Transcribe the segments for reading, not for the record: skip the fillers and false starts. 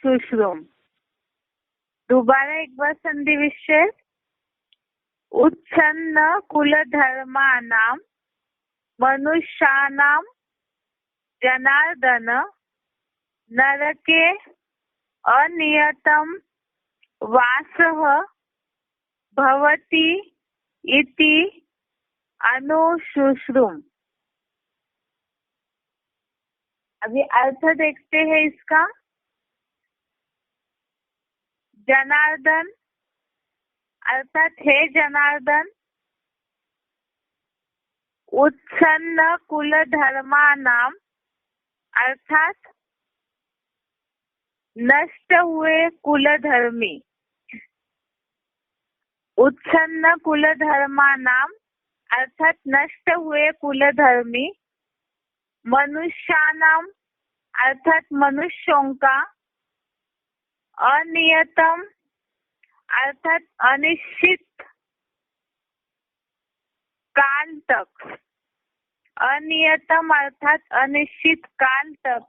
शुश्रूम। दोबारा एक बार संधि विच्छेद। उत्सन्न कुलधर्माणां मनुष्याणां जनार्दन नरके अनियतं वासः भवति इति अनुशुश्रूम। अभी अर्थ देखते हैं इसका। जनार्दन अर्थात हे जनार्दन, उत्सन्न कुलधर्माणां अर्थात नष्ट हुए कुलधर्मी। उत्सन्न कुलधर्माणां अर्थात नष्ट हुए कुलधर्मी। मनुष्याणाम अर्थात मनुष्यों का। अनियतम अर्थात अनिश्चित काल तक। अनियतम अर्थात अनिश्चित काल तक।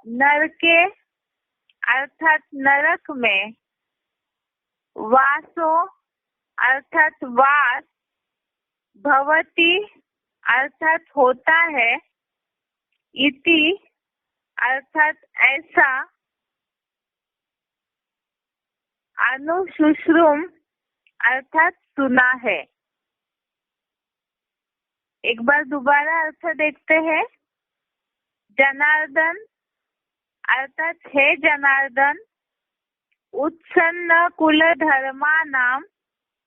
नरके अर्थात नरक में। वासो अर्थात वास। भवति अर्थात होता है। इति अर्थात ऐसा। अनुशुश्रूम अर्थात सुना है। एक बार दोबारा अर्थ देखते हैं। जनार्दन अर्थात हे जनार्दन, उत्सन्न कुलधर्माणां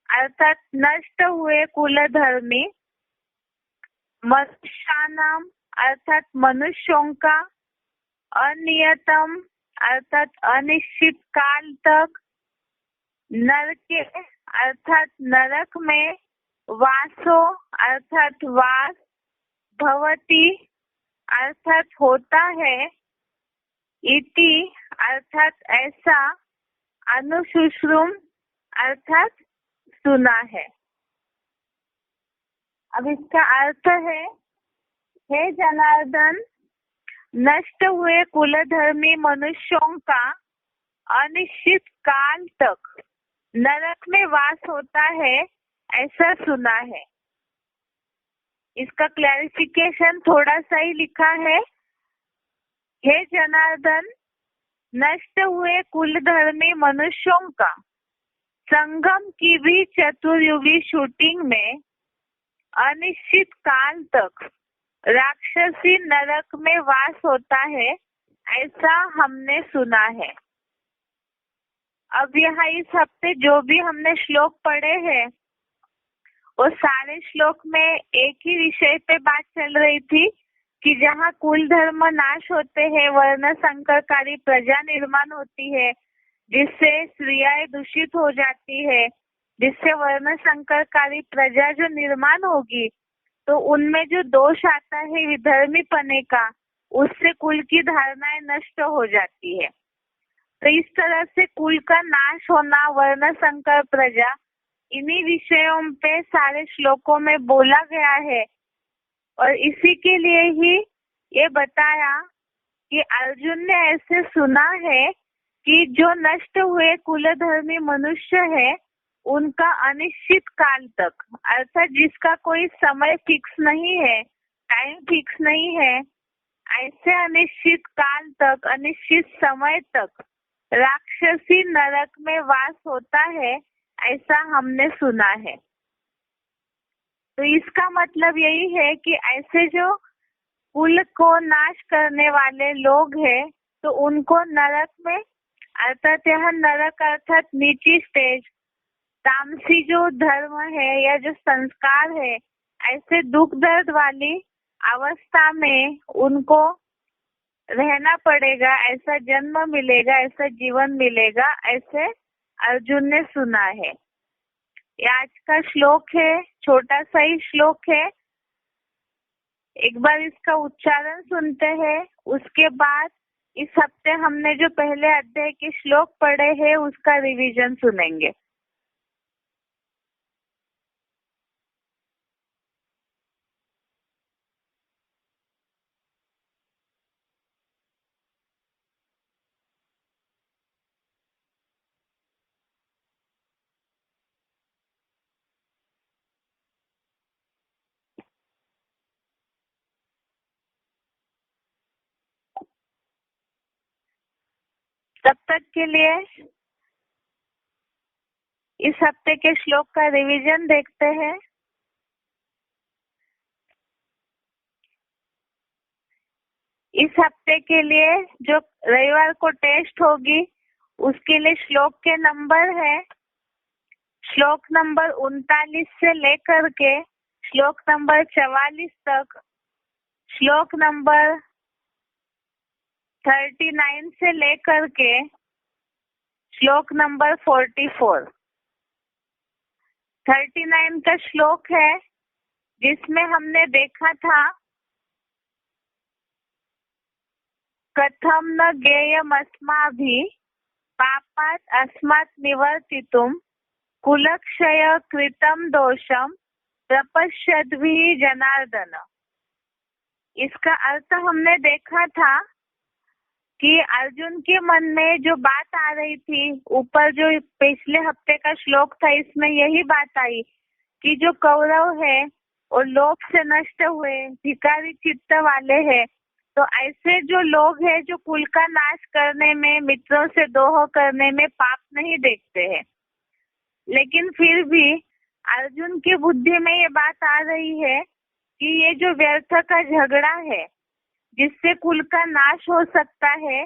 अर्थात नष्ट हुए कुलधर्मी। मनुष्याणां अर्थात मनुष्यों का। अनियतम अर्थात अनिश्चित काल तक। नरके अर्थात नरक में। वासो अर्थात वास। भवति अर्थात होता है। इति अर्थात ऐसा। अनुशुश्रूम अर्थात सुना है। अब इसका अर्थ है, हे जनार्दन, नष्ट हुए कुलधर्मी मनुष्यों का अनिश्चित काल तक नरक में वास होता है, ऐसा सुना है। इसका क्लैरिफिकेशन थोड़ा सा ही लिखा है। हे जनार्दन, नष्ट हुए कुलधर्मी मनुष्यों का संगम की भी चतुर्युगी शूटिंग में अनिश्चित काल तक राक्षसी नरक में वास होता है, ऐसा हमने सुना है। अब यहाँ इस हफ्ते जो भी हमने श्लोक पढ़े हैं, वो सारे श्लोक में एक ही विषय पे बात चल रही थी कि जहाँ कुल धर्म नाश होते हैं, वर्ण संकरकारी प्रजा निर्माण होती है, जिससे स्त्रियां दूषित हो जाती है, जिससे वर्ण संकरकारी प्रजा जो निर्माण होगी, तो उनमें जो दोष आता है विधर्मी पने का, उससे कुल की धारणाएं नष्ट हो जाती है। तो इस तरह से कुल का नाश होना, वर्ण संकर प्रजा, इन्हीं विषयों पे सारे श्लोकों में बोला गया है। और इसी के लिए ही ये बताया कि अर्जुन ने ऐसे सुना है कि जो नष्ट हुए कुलधर्मी मनुष्य है, उनका अनिश्चित काल तक, अर्थात जिसका कोई समय फिक्स नहीं है, टाइम फिक्स नहीं है, ऐसे अनिश्चित काल तक, अनिश्चित समय तक राक्षसी नरक में वास होता है, ऐसा हमने सुना है। तो इसका मतलब यही है कि ऐसे जो कुल को नाश करने वाले लोग हैं, तो उनको नरक में, अर्थात यह नरक अर्थात नीची स्टेज, तामसी जो धर्म है या जो संस्कार है, ऐसे दुख दर्द वाली अवस्था में उनको रहना पड़ेगा, ऐसा जन्म मिलेगा, ऐसा जीवन मिलेगा, ऐसे अर्जुन ने सुना है। ये आज का श्लोक है, छोटा सा ही श्लोक है। एक बार इसका उच्चारण सुनते हैं, उसके बाद इस हफ्ते हमने जो पहले अध्याय के श्लोक पढ़े हैं उसका रिवीजन सुनेंगे। तब तक के लिए इस हफ्ते के श्लोक का रिवीजन देखते हैं। इस हफ्ते के लिए जो रविवार को टेस्ट होगी उसके लिए श्लोक के नंबर है श्लोक नंबर 39 से लेकर के श्लोक नंबर 44 तक, श्लोक नंबर 39 से लेकर के श्लोक नंबर 44। 39 का श्लोक है जिसमें हमने देखा था कथम न ज्ञेयमस्माभिः पापात् अस्मात् निवर्तितुं कुलक्षय कृतं दोषम प्रपश्यद्भिः जनार्दन। इसका अर्थ हमने देखा था कि अर्जुन के मन में जो बात आ रही थी, ऊपर जो पिछले हफ्ते का श्लोक था इसमें यही बात आई कि जो कौरव है और लोभ से नष्ट हुए भिखारी चित्त वाले हैं, तो ऐसे जो लोग हैं जो कुल का नाश करने में, मित्रों से दोह करने में पाप नहीं देखते हैं, लेकिन फिर भी अर्जुन की बुद्धि में ये बात आ रही है कि ये जो व्यर्थ का झगड़ा है जिससे कुल का नाश हो सकता है,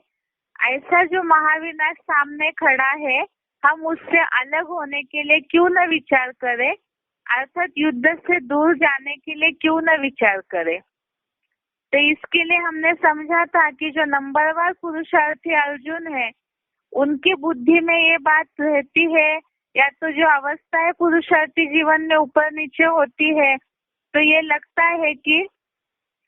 ऐसा जो महाविनाश सामने खड़ा है, हम उससे अलग होने के लिए क्यों न विचार करें, अर्थात युद्ध से दूर जाने के लिए क्यों न विचार करें। तो इसके लिए हमने समझा था कि जो नंबरवार पुरुषार्थी अर्जुन है उनकी बुद्धि में ये बात रहती है, या तो जो अवस्था है पुरुषार्थी जीवन में ऊपर नीचे होती है, तो ये लगता है कि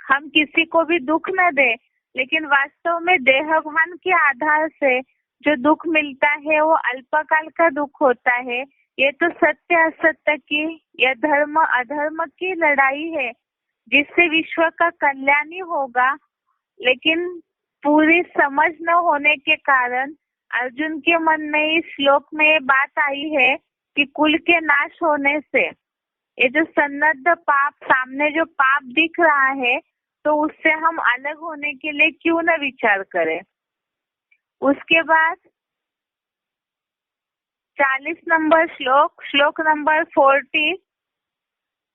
हम किसी को भी दुख न दे, लेकिन वास्तव में देहभान के आधार से जो दुख मिलता है वो अल्पकाल का दुख होता है। ये तो सत्य असत्य की या धर्म अधर्म की लड़ाई है जिससे विश्व का कल्याण ही होगा, लेकिन पूरी समझ न होने के कारण अर्जुन के मन में इस श्लोक में ये बात आई है कि कुल के नाश होने से ये जो सन्नद्ध पाप, सामने जो पाप दिख रहा है, तो उससे हम अलग होने के लिए क्यों न विचार करें। उसके बाद 40 नंबर श्लोक, श्लोक नंबर 40,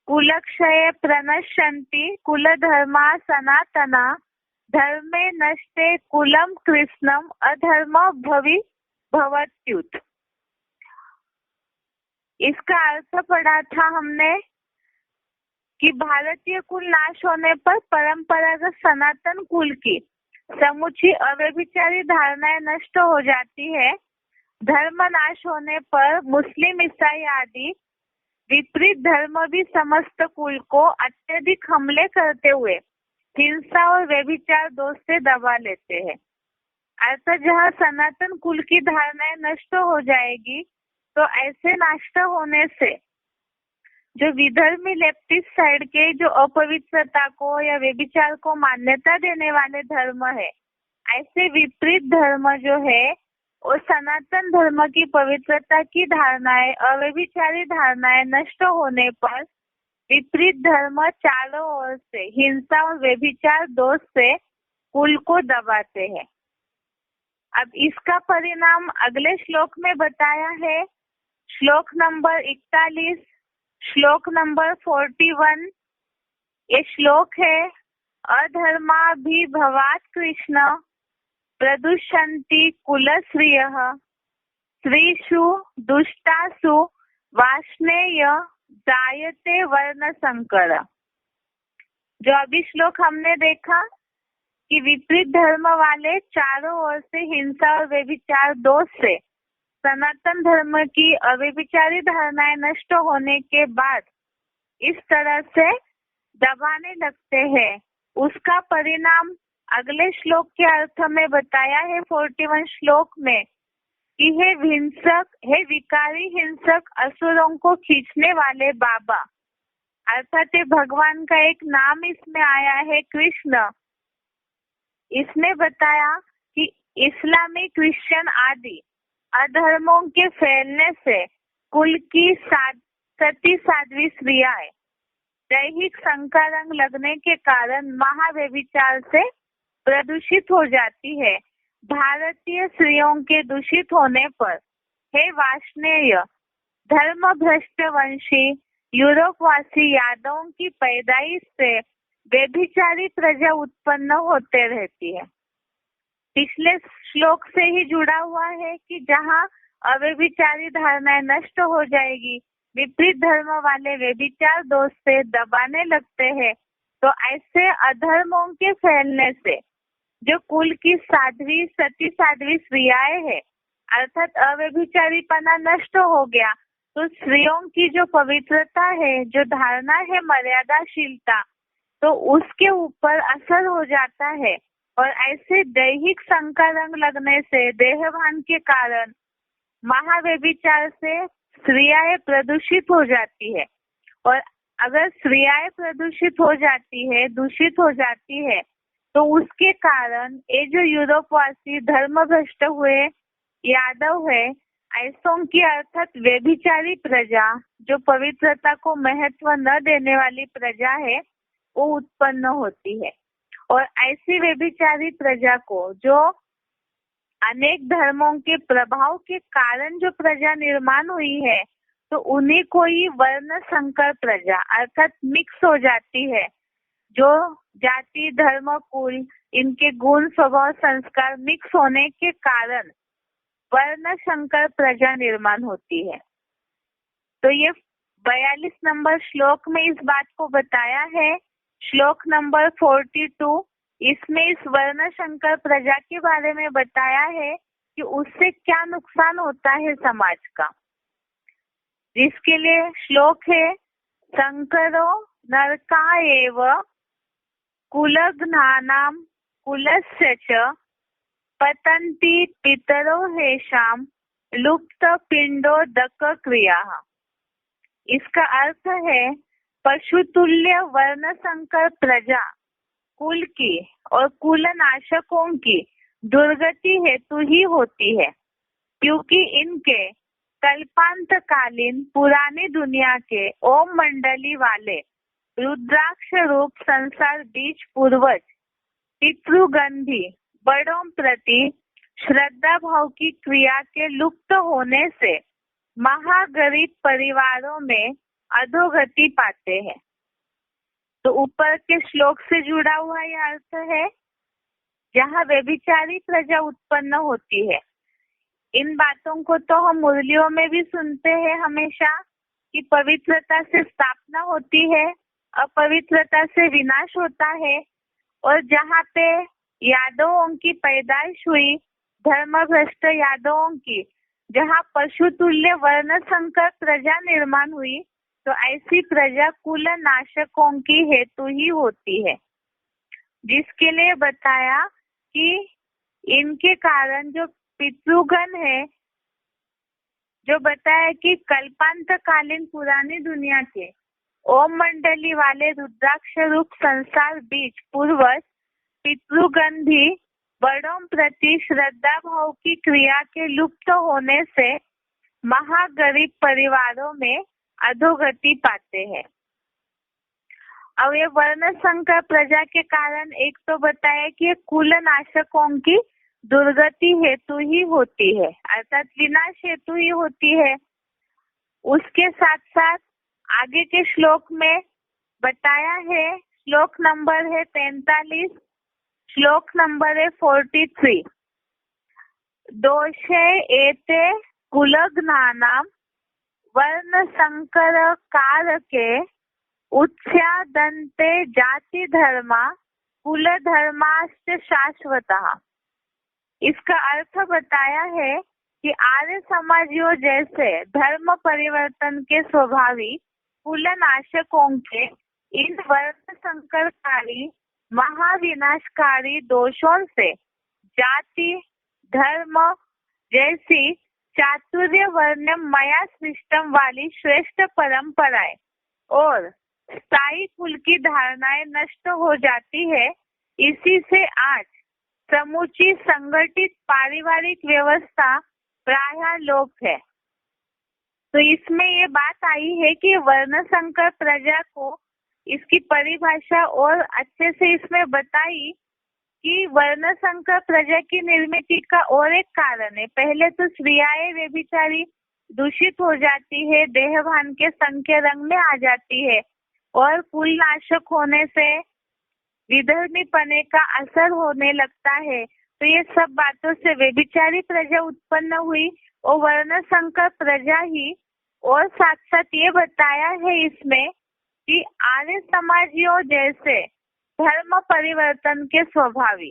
कुलक्षये प्रणश्यन्ति कुलधर्मा सनातना धर्मे नष्टे कुलम कृष्णम अधर्म भवत्युत। इसका अर्थ पढ़ा था हमने कि भारतीय कुल नाश होने पर परंपरागत सनातन कुल की समुची अव्यभिचारी धारणाएं नष्ट हो जाती है। धर्म नाश होने पर मुस्लिम, ईसाई आदि विपरीत धर्म भी समस्त कुल को अत्यधिक हमले करते हुए हिंसा और व्यभिचार दोष से दबा लेते हैं। अर्थात जहाँ सनातन कुल की धारणाएं नष्ट हो जाएगी, तो ऐसे नष्ट होने से जो विधर्मी लेफ्टिस्ट साइड के जो अपवित्रता को या व्यभिचार को मान्यता देने वाले धर्म है, ऐसे विपरीत धर्म जो है और सनातन धर्म की पवित्रता की धारणाएं, अव्यभिचारी धारणाएं नष्ट होने पर विपरीत धर्म चारों ओर से हिंसा और व्यभिचार दोष से कुल को दबाते हैं। अब इसका परिणाम अगले श्लोक में बताया है। श्लोक नंबर 41, श्लोक नंबर 41, ये श्लोक है अधर्माभिभवात् कृष्ण प्रदुष्यन्ति कुलश्रियः स्त्रीषु दुष्टासु वार्ष्णेय जायते वर्ण संकर। जो अभी श्लोक हमने देखा कि विपरीत धर्म वाले चारों ओर से हिंसा और व्यभिचार दोष से सनातन धर्म की अव्यभिचारी धारणाएं नष्ट होने के बाद इस तरह से दबाने लगते हैं, उसका परिणाम अगले श्लोक के अर्थ में बताया है 41 श्लोक में कि हे हिंसक, हे विकारी हिंसक असुरों को खींचने वाले बाबा, अर्थात भगवान का एक नाम इसमें आया है कृष्ण। इसने बताया कि इस्लामी, क्रिश्चियन आदि अधर्मों के फैलने से कुल की सती साध्वी स्त्रियाएं दैहिक संकरंग लगने के कारण महाव्यभिचार से प्रदूषित हो जाती है, भारतीय स्त्रियों के दूषित होने पर हे वार्ष्णेय, धर्म भ्रष्ट वंशी यूरोपवासी यादवों की पैदाइश से व्यभिचारी प्रजा उत्पन्न होते रहती है। पिछले श्लोक से ही जुड़ा हुआ है कि जहाँ अव्यभिचारी धारणाएं नष्ट हो जाएगी, विपरीत धर्म वाले व्यभिचार दोष से दबाने लगते हैं, तो ऐसे अधर्मों के फैलने से जो कुल की साध्वी सती साध्वी स्त्रियाएं है अर्थात अव्यभिचारीपना नष्ट हो गया, तो स्त्रियों की जो पवित्रता है, जो धारणा है मर्यादाशीलता, तो उसके ऊपर असर हो जाता है। और ऐसे दैहिक संकरंग लगने से देहभान के कारण महाव्यभिचार से स्त्रियाएं प्रदूषित हो जाती है। और अगर स्त्रियाएं प्रदूषित हो जाती है, दूषित हो जाती है, तो उसके कारण ये जो यूरोपवासी धर्म भ्रष्ट हुए यादव है, ऐसों की अर्थात व्यभिचारी प्रजा, जो पवित्रता को महत्व न देने वाली प्रजा है, वो उत्पन्न होती है। और ऐसी व्यभिचारी प्रजा को, जो अनेक धर्मों के प्रभाव के कारण जो प्रजा निर्माण हुई है, तो उन्हीं को ही वर्ण संकर प्रजा अर्थात मिक्स हो जाती है। जो जाति धर्म कुल इनके गुण स्वभाव संस्कार मिक्स होने के कारण वर्ण संकर प्रजा निर्माण होती है। तो ये 42 नंबर श्लोक में इस बात को बताया है। श्लोक नंबर 42 इसमें इस वर्ण संकर प्रजा के बारे में बताया है कि उससे क्या नुकसान होता है समाज का, जिसके लिए श्लोक है संकरो नरका एव कुलघ्नानाम कुलस्य च पतन्ति पितरो हेषाम लुप्त पिंडोदक क्रिया। इसका अर्थ है पशुतुल्य वर्ण संकर प्रजा कुल की और कुल नाशकों की दुर्गति हेतु ही होती है, क्योंकि इनके कल्पांतकालीन पुरानी दुनिया के ओम मंडली वाले रुद्राक्ष रूप संसार बीज पूर्वज पितृगंधी बड़ों प्रति श्रद्धा भाव की क्रिया के लुप्त होने से महागरीब परिवारों में अधोगति पाते हैं। तो ऊपर के श्लोक से जुड़ा हुआ यह अर्थ है, जहाँ व्यभिचारी प्रजा उत्पन्न होती है। इन बातों को तो हम मुरलियों में भी सुनते हैं हमेशा कि पवित्रता से स्थापना होती है, अपवित्रता से विनाश होता है। और जहाँ पे यादवों की पैदाइश हुई, धर्म भ्रष्ट यादवों की, जहाँ पशु तुल्य वर्ण संकर प्रजा निर्माण हुई, तो ऐसी प्रजा कुल नाशकों की हेतु ही होती है, जिसके लिए बताया कि इनके कारण जो पितृगण है, जो बताया कि कल्पांतकालीन पुरानी दुनिया के ओम मंडली वाले रुद्राक्ष रूप संसार बीज पूर्वज पितृगण भी बड़ों प्रति श्रद्धा भाव की क्रिया के लुप्त होने से महागरीब परिवारों में अधोगति पाते हैं। अब ये वर्ण संकर प्रजा के कारण एक तो बताया कि कुल नाशकों की दुर्गति हेतु ही होती है, अर्थात विनाश हेतु ही होती है। उसके साथ साथ आगे के श्लोक में बताया है, श्लोक नंबर है 43, श्लोक नंबर है 43, दोषे एते कुलघ्नानां वर्ण संकर कारके उच्छादन्ते जाति धर्मा कुल धर्माश्च शाश्वतः। इसका अर्थ बताया है कि आर्य समाजियों जैसे धर्म परिवर्तन के स्वभावी कुल नाशकों के इन वर्ण संकरकारी महाविनाशकारी दोषों से जाति धर्म जैसी चातुर्य वर्ण मया सिस्टम वाली श्रेष्ठ परंपराएं और स्थायी कुल की धारणाएं नष्ट हो जाती है। इसी से आज समूची संगठित पारिवारिक व्यवस्था प्रायः लोप है। तो इसमें ये बात आई है कि वर्ण संकर प्रजा को इसकी परिभाषा और अच्छे से इसमें बताई कि वर्ण संकर प्रजा की निर्मित का और एक कारण है। पहले तो स्त्रियाएं व्यभिचारी दूषित हो जाती है, देहभान के संख्या रंग में आ जाती है और कुल नाशक होने से विधर्मी पने का असर होने लगता है। तो ये सब बातों से व्यभिचारी प्रजा उत्पन्न हुई और वर्ण संकर प्रजा ही। और साथ साथ ये बताया है इसमें कि आर्य समाजियों जैसे धर्म परिवर्तन के स्वभावी।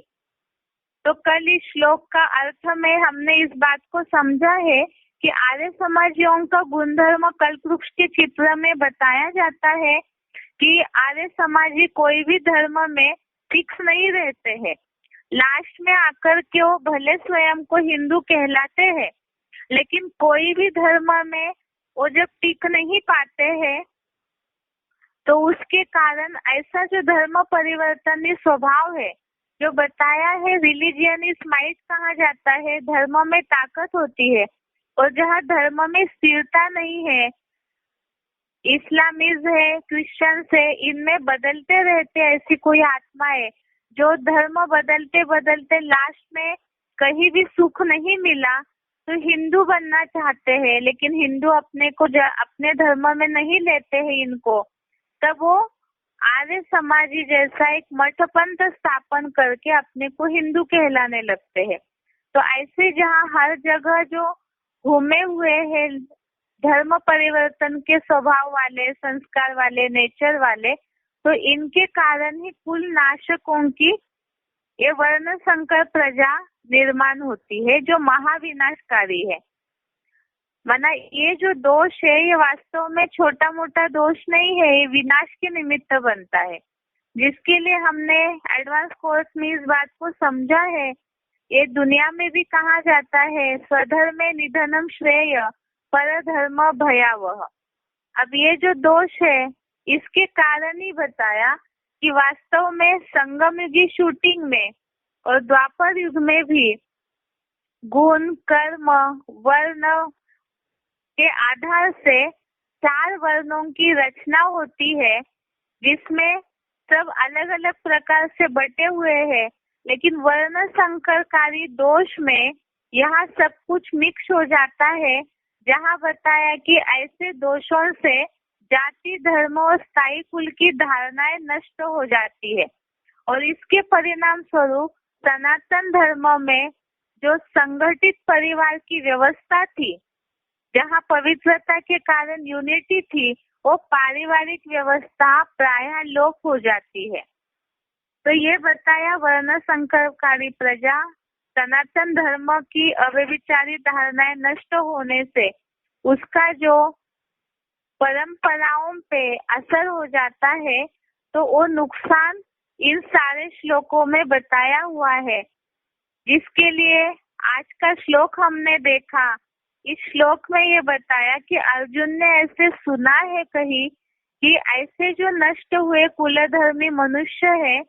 तो कल इस श्लोक का अर्थ में हमने इस बात को समझा है कि आर्य समाजियों का गुणधर्म कल्पवृक्ष के चित्र में बताया जाता है कि आर्य समाजी कोई भी धर्म में फिक्स नहीं रहते हैं। लास्ट में आकर के वो भले स्वयं को हिंदू कहलाते हैं, लेकिन कोई भी धर्म में वो जब टिक नहीं पाते हैं तो उसके कारण ऐसा जो धर्म परिवर्तन स्वभाव है जो बताया है, रिलीजियन इज माइट कहा जाता है, धर्म में ताकत होती है। और जहाँ धर्म में स्थिरता नहीं है, इस्लामिज है, क्रिश्चियंस है, इनमें बदलते रहते ऐसी कोई आत्मा है जो धर्म बदलते बदलते लास्ट में कहीं भी सुख नहीं मिला तो हिंदू बनना चाहते हैं, लेकिन हिंदू अपने को अपने धर्म में नहीं लेते हैं इनको, तब वो आर्य समाजी जैसा एक मठ पंथ स्थापन करके अपने को हिंदू कहलाने लगते हैं। तो ऐसे जहाँ हर जगह जो घूमे हुए हैं धर्म परिवर्तन के स्वभाव वाले, संस्कार वाले, नेचर वाले, तो इनके कारण ही कुल नाशकों की ये वर्ण संकर प्रजा निर्माण होती है जो महाविनाशकारी है। माना ये जो दोष है ये वास्तव में छोटा मोटा दोष नहीं है, ये विनाश के निमित्त बनता है, जिसके लिए हमने एडवांस कोर्स में इस बात को समझा है। ये दुनिया में भी कहा जाता है स्वधर्मे निधनम श्रेय पर धर्म भयावह। अब ये जो दोष है इसके कारण ही बताया कि वास्तव में संगम युगी शूटिंग में और द्वापर युग में भी गुण, कर्म, वर्ण के आधार से 4 वर्णों की रचना होती है, जिसमें सब अलग अलग प्रकार से बटे हुए हैं, लेकिन वर्ण संकरकारी दोष में यहाँ सब कुछ मिक्स हो जाता है। जहाँ बताया कि ऐसे दोषों से जाति, धर्म और स्थायी कुल की धारणाएं नष्ट हो जाती है और इसके परिणाम स्वरूप सनातन धर्म में जो संगठित परिवार की व्यवस्था थी, जहाँ पवित्रता के कारण यूनिटी थी, वो पारिवारिक व्यवस्था प्रायः लोप हो जाती है। तो ये बताया वर्ण संकरकारी प्रजा सनातन धर्म की अव्यभिचारी धारणाएं नष्ट होने से उसका जो परंपराओं पे असर हो जाता है, तो वो नुकसान इन सारे श्लोकों में बताया हुआ है, जिसके लिए आज का श्लोक हमने देखा। इस श्लोक में ये बताया कि अर्जुन ने ऐसे सुना है कहीं कि ऐसे जो नष्ट हुए कुलधर्मी मनुष्य है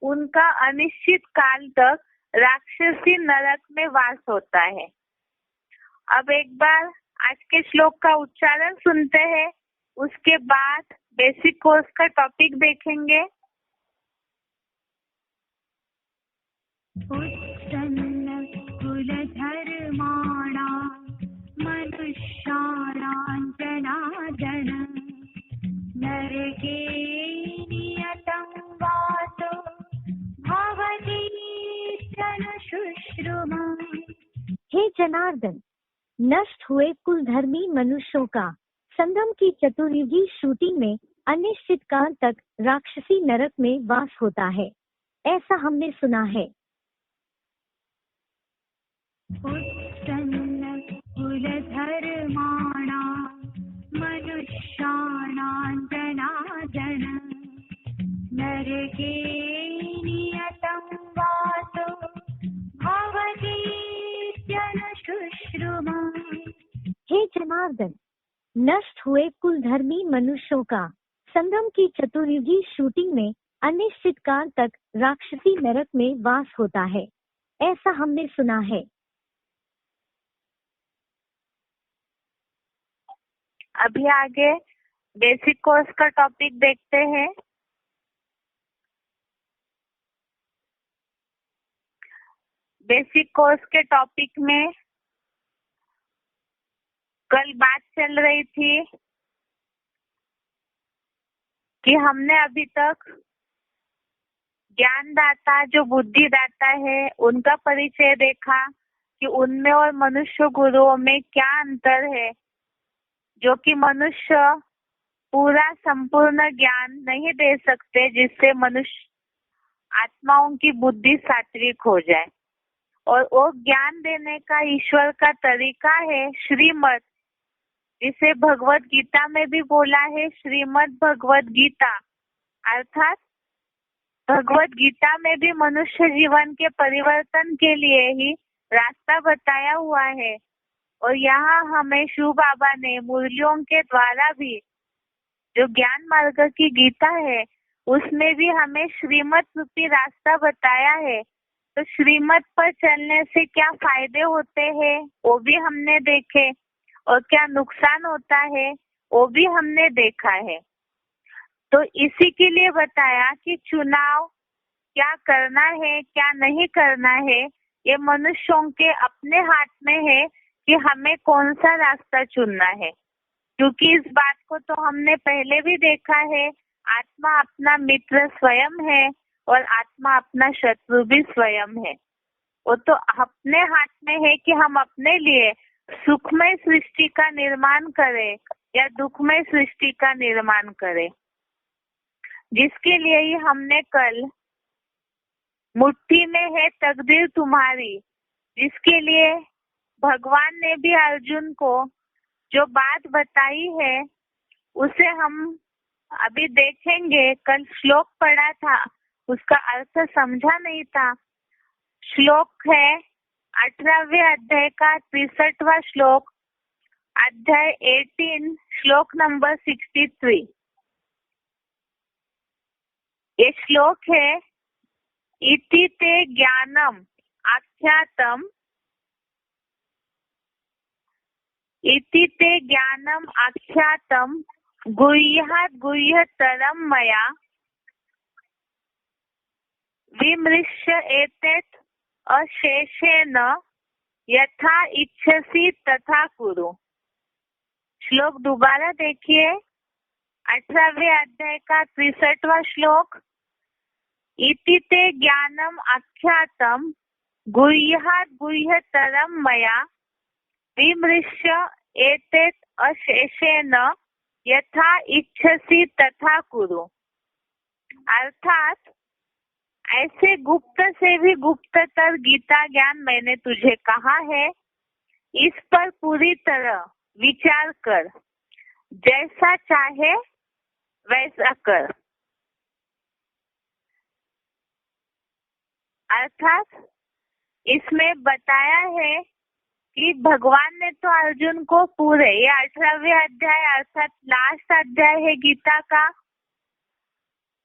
उनका अनिश्चित काल तक राक्षसी नरक में वास होता है। अब एक बार आज के श्लोक का उच्चारण सुनते हैं, उसके बाद बेसिक कोर्स का टॉपिक देखेंगे। उत्सन्न कुलधर्माणां मनुष्याणां जनार्दन नरके नियतं वासो भवति जनशुश्रुमा। हे जनार्दन, नष्ट हुए कुलधर्मी मनुष्यों का संगम की चतुर्युगी शूटिंग में अनिश्चित काल तक राक्षसी नरक में वास होता है, ऐसा हमने सुना है। उत्सन्न कुलधर्माणां मनुष्याणां जनार्दन नरके नियतं वासो भवति जनशुश्रुमा। हे जनार्दन, नष्ट हुए कुलधर्मी मनुष्यों का संगम की चतुर्युगी शूटिंग में अनिश्चित काल तक राक्षसी नरक में वास होता है, ऐसा हमने सुना है। अभी आगे बेसिक कोर्स का टॉपिक देखते हैं। बेसिक कोर्स के टॉपिक में कल बात चल रही थी कि हमने अभी तक ज्ञानदाता जो बुद्धिदाता है उनका परिचय देखा कि उनमें और मनुष्य गुरुओं में क्या अंतर है, जो कि मनुष्य पूरा संपूर्ण ज्ञान नहीं दे सकते जिससे मनुष्य आत्माओं की बुद्धि सात्विक हो जाए। और वो ज्ञान देने का ईश्वर का तरीका है श्रीमद्, जिसे भगवत गीता में भी बोला है श्रीमद् भगवत गीता। अर्थात भगवत गीता में भी मनुष्य जीवन के परिवर्तन के लिए ही रास्ता बताया हुआ है। और यहाँ हमें शिव बाबा ने मुरलियों के द्वारा भी जो ज्ञान मार्ग की गीता है उसमें भी हमें श्रीमत रूपी रास्ता बताया है। तो श्रीमत पर चलने से क्या फायदे होते हैं वो भी हमने देखे, और क्या नुकसान होता है वो भी हमने देखा है। तो इसी के लिए बताया कि चुनाव क्या करना है क्या नहीं करना है ये मनुष्यों के अपने हाथ में है कि हमें कौन सा रास्ता चुनना है। क्योंकि इस बात को तो हमने पहले भी देखा है, आत्मा अपना मित्र स्वयं है और आत्मा अपना शत्रु भी स्वयं है। वो तो अपने हाथ में है कि हम अपने लिए सुखमय सृष्टि का निर्माण करें या दुखमय सृष्टि का निर्माण करें, जिसके लिए ही हमने कल मुट्ठी में है तकदीर तुम्हारी, जिसके लिए भगवान ने भी अर्जुन को जो बात बताई है उसे हम अभी देखेंगे। कल श्लोक पढ़ा था, उसका अर्थ समझा नहीं था। श्लोक है 18वें अध्याय का 63वां श्लोक, अध्याय 18 श्लोक नंबर 63। ये श्लोक है इति ते ज्ञानम आख्यातम, इति ते ज्ञानम आख्यातम गुह्यात् गुह्यतरम मया विमृश्य एतत् अशेषेण यथा इच्छसि तथा कुरु। श्लोक दोबारा देखिए, 18वें अध्याय का 63वां श्लोक। इति ते ज्ञानम आख्यातम गुह्यात् गुह्यतरम मया विमृश्य एतत् अशेषेण यथा इच्छसि तथा कुरु। अर्थात ऐसे गुप्त से भी गुप्ततर गीता ज्ञान मैंने तुझे कहा है, इस पर पूरी तरह विचार कर, जैसा चाहे वैसा कर। अर्थात इसमें बताया है कि भगवान ने तो अर्जुन को पूरे, ये 18वें अध्याय अर्थात लास्ट अध्याय है गीता का,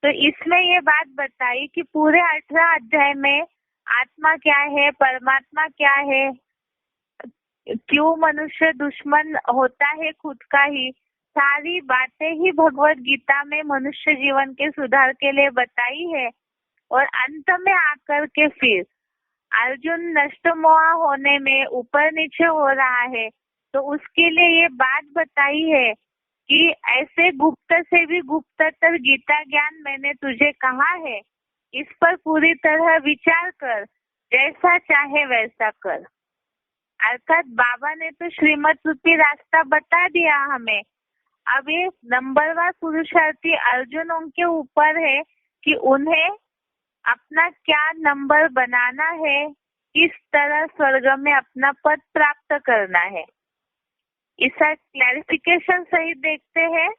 तो इसमें ये बात बताई कि पूरे 18 अध्याय में आत्मा क्या है, परमात्मा क्या है, क्यों मनुष्य दुश्मन होता है खुद का ही, सारी बातें ही भगवत गीता में मनुष्य जीवन के सुधार के लिए बताई है। और अंत में आकर के फिर अर्जुन नष्टमोह होने में ऊपर नीचे हो रहा है, तो उसके लिए ये बात बताई है कि ऐसे गुप्त से भी गुप्ततर गीता ज्ञान मैंने तुझे कहा है, इस पर पूरी तरह विचार कर, जैसा चाहे वैसा कर। अर्थात बाबा ने तो श्रीमत रूपी रास्ता बता दिया हमें। अब ये नंबरवार पुरुषार्थी अर्जुनों के ऊपर है कि उन्हें अपना क्या नंबर बनाना है, किस तरह स्वर्ग में अपना पद प्राप्त करना है। इसका क्लैरिफिकेशन सही देखते हैं।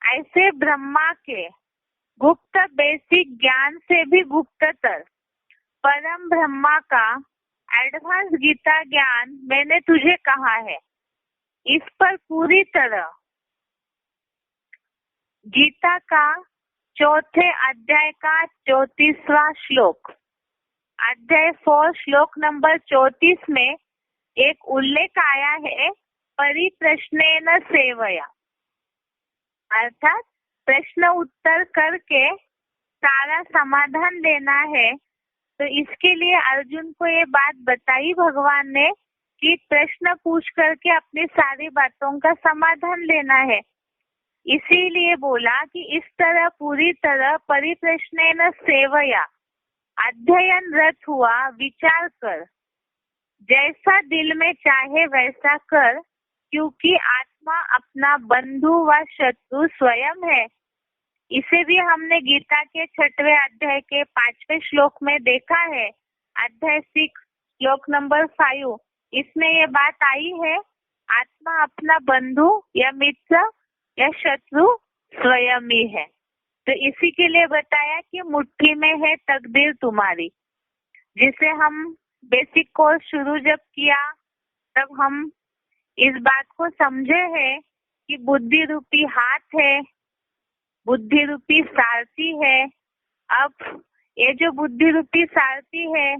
ऐसे ब्रह्मा के गुप्त बेसिक ज्ञान से भी गुप्ततर परम ब्रह्मा का एडवांस गीता ज्ञान मैंने तुझे कहा है, इस पर पूरी तरह गीता का चौथे अध्याय का 34वां श्लोक, अध्याय 4 श्लोक नंबर 34 में एक उल्लेख आया है परिप्रश्नेन सेवया। अर्थात प्रश्न उत्तर करके सारा समाधान देना है। तो इसके लिए अर्जुन को ये बात बताई भगवान ने कि प्रश्न पूछ करके अपनी सारी बातों का समाधान लेना है। इसीलिए बोला कि इस तरह पूरी तरह परिप्रश्नेन सेवया अध्ययन रत हुआ विचार कर, जैसा दिल में चाहे वैसा कर, क्योंकि आत्मा अपना बंधु व शत्रु स्वयं है। इसे भी हमने गीता के 6वें अध्याय के 5वें श्लोक में देखा है। अध्याय 6 श्लोक नंबर 5 इसमें ये बात आई है, आत्मा अपना बंधु या मित्र या शत्रु स्वयं ही है। तो इसी के लिए बताया कि मुट्ठी में है तकदीर तुम्हारी। जिसे हम बेसिक कोर्स शुरू जब किया तब हम इस बात को समझे हैं कि बुद्धि रूपी हाथ है, बुद्धि रूपी सारथी है। अब ये जो बुद्धि रूपी सारथी है,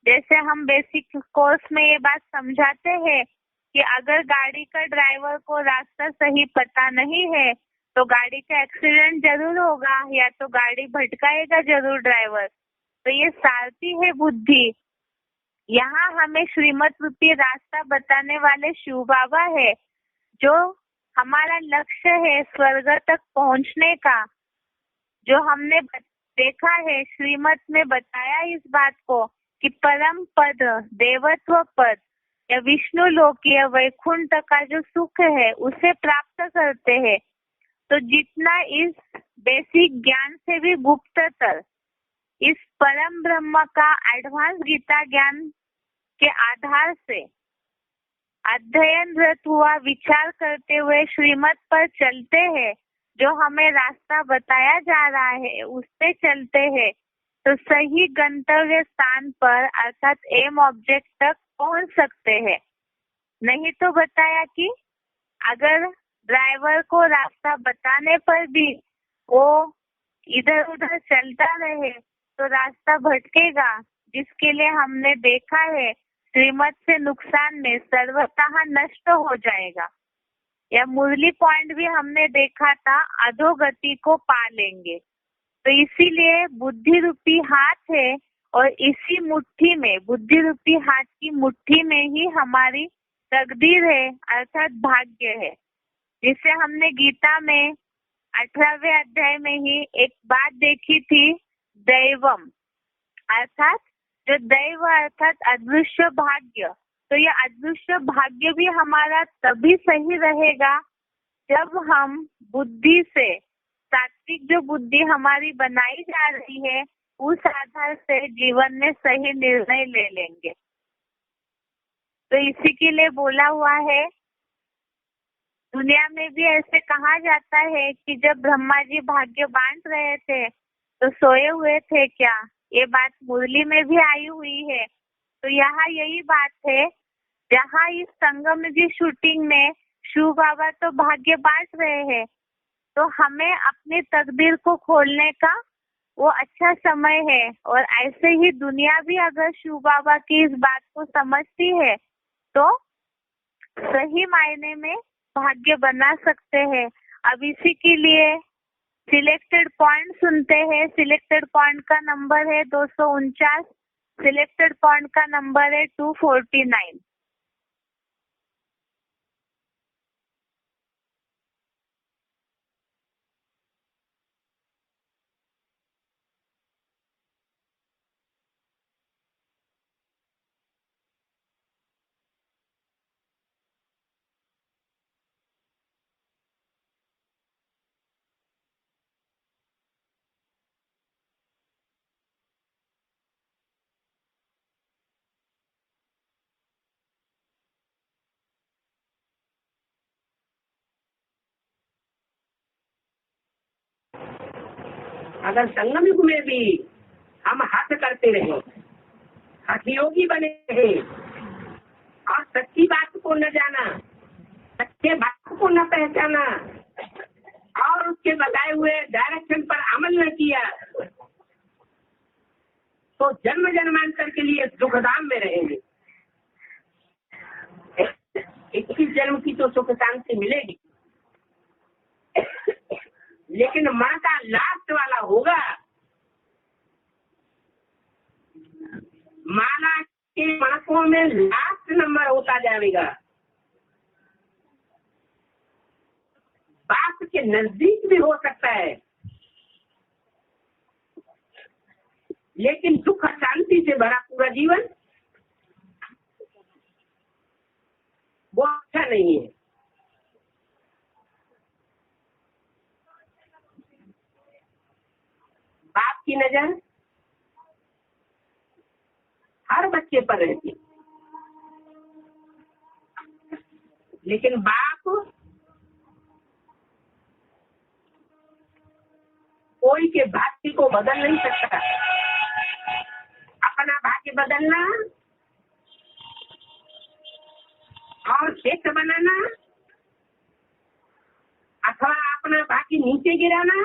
जैसे हम बेसिक कोर्स में ये बात समझाते हैं कि अगर गाड़ी का ड्राइवर को रास्ता सही पता नहीं है तो गाड़ी का एक्सीडेंट जरूर होगा या तो गाड़ी भटकाएगा जरूर ड्राइवर। तो ये सारथी है बुद्धि। यहाँ हमें श्रीमत रूपी रास्ता बताने वाले शिव बाबा है, जो हमारा लक्ष्य है स्वर्ग तक पहुँचने का। जो हमने देखा है श्रीमत में बताया इस बात को कि परम पद, देवत्व पद या विष्णु लोक या वैकुंठ का जो सुख है उसे प्राप्त करते हैं। तो जितना इस बेसिक ज्ञान से भी गुप्ततर इस परम ब्रह्म का एडवांस गीता ज्ञान के आधार से अध्ययन रत हुआ विचार करते हुए श्रीमत पर चलते हैं, जो हमें रास्ता बताया जा रहा है उस पे चलते हैं, तो सही गंतव्य स्थान पर अर्थात एम ऑब्जेक्ट तक पहुंच सकते हैं। नहीं तो बताया कि अगर ड्राइवर को रास्ता बताने पर भी वो इधर उधर चलता रहे तो रास्ता भटकेगा, जिसके लिए हमने देखा है श्रीमत से नुकसान में सर्वतः नष्ट हो जाएगा। या मुरली पॉइंट भी हमने देखा था, अधोगति को पा लेंगे। तो इसीलिए बुद्धि रूपी हाथ है और इसी मुट्ठी में, बुद्धि रूपी हाथ की मुट्ठी में ही हमारी तकदीर है अर्थात भाग्य है। जिसे हमने गीता में 18वें अध्याय में ही एक बात देखी थी, दैवम अर्थात जो दैव अर्थात अदृश्य भाग्य। तो ये अदृश्य भाग्य भी हमारा तभी सही रहेगा जब हम बुद्धि से, सात्विक जो बुद्धि हमारी बनाई जा रही है उस आधार से जीवन में सही निर्णय ले लेंगे। तो इसी के लिए बोला हुआ है, दुनिया में भी ऐसे कहा जाता है कि जब ब्रह्मा जी भाग्य बांट रहे थे तो सोए हुए थे क्या। ये बात मुरली में भी आई हुई है। तो यहाँ यही बात है, जहाँ इस संगम जी शूटिंग में शिव बाबा तो भाग्य बांट रहे हैं, तो हमें अपनी तकदीर को खोलने का वो अच्छा समय है। और ऐसे ही दुनिया भी अगर शिव बाबा की इस बात को समझती है तो सही मायने में भाग्य बना सकते हैं। अब इसी के लिए सिलेक्टेड पॉइंट सुनते हैं। सिलेक्टेड पॉइंट का नंबर है 249, सिलेक्टेड पॉइंट का नंबर है 249। अगर संगम युग में भी हम हठ करते रहे, हठयोगी बने रहे और सच्ची बात को न जाना, सच्चे बात को न पहचाना और उसके बताए हुए डायरेक्शन पर अमल न किया, तो जन्म जन्मांतर के लिए दुखधाम में रहेंगे। 21 जन्म की तो सुख शांति मिलेगी, लेकिन माँ का लास्ट वाला होगा माला के मणकों में लास्ट नंबर होता जाएगा, बाप के नजदीक भी हो सकता है, लेकिन सुख शांति से भरा पूरा जीवन वो अच्छा नहीं है। बाप की नजर हर बच्चे पर रहती, लेकिन बाप कोई के भाग्य को बदल नहीं सकता। अपना भाग्य बदलना और श्रेष्ठ बनाना अथवा अपना भाग्य नीचे गिराना,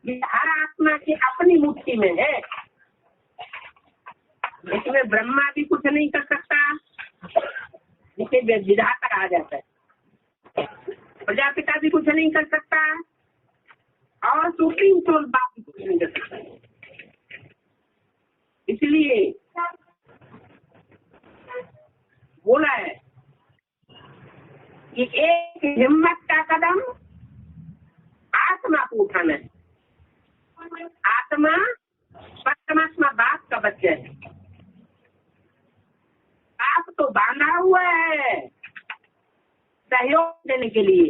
ये हर आत्मा की अपनी मुट्ठी में है। इसमें ब्रह्मा भी कुछ नहीं कर सकता, जिसे विधाता कहा जाता है। प्रजापिता भी कुछ नहीं कर सकता और सुप्रीम सोल बाप भी कुछ नहीं कर सकता। इसलिए बोला है कि एक हिम्मत का कदम आत्मा को उठाना है। आत्मा परमात्मा बाप का बच्चा है। बाप तो बांधा हुआ है सहयोग देने के लिए,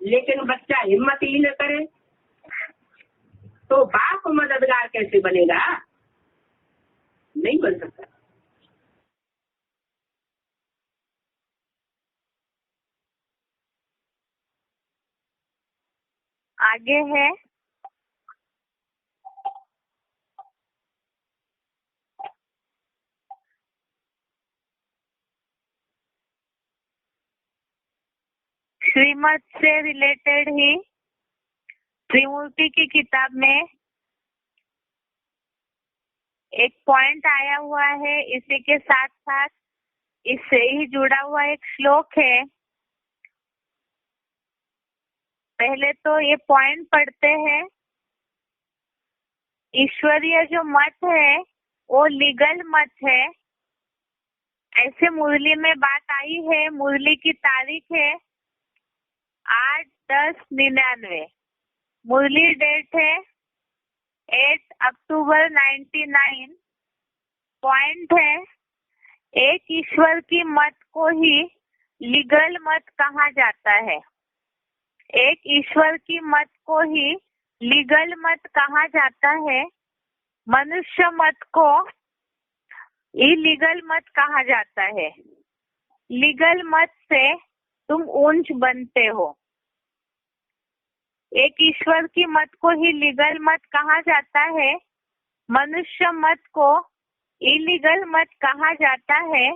लेकिन बच्चा हिम्मत ही न करे तो बाप मददगार कैसे बनेगा? नहीं बन सकता। आगे है श्रीमत से रिलेटेड ही त्रिमूर्ति की किताब में एक पॉइंट आया हुआ है। इसी के साथ साथ इससे ही जुड़ा हुआ एक श्लोक है। पहले तो ये पॉइंट पढ़ते हैं। ईश्वरीय जो मत है वो लीगल मत है, ऐसे मुरली में बात आई है। मुरली की तारीख है 8/10/99। मुरली डेट है 8 अक्टूबर 99। पॉइंट है एक ईश्वर की मत को ही लीगल मत कहा जाता है। एक ईश्वर की मत को ही लीगल मत कहा जाता है। मनुष्य मत को इलीगल मत कहा जाता है। लीगल मत से तुम ऊंच बनते हो। एक ईश्वर की मत को ही लीगल मत कहा जाता है। मनुष्य मत को इलीगल मत कहा जाता है।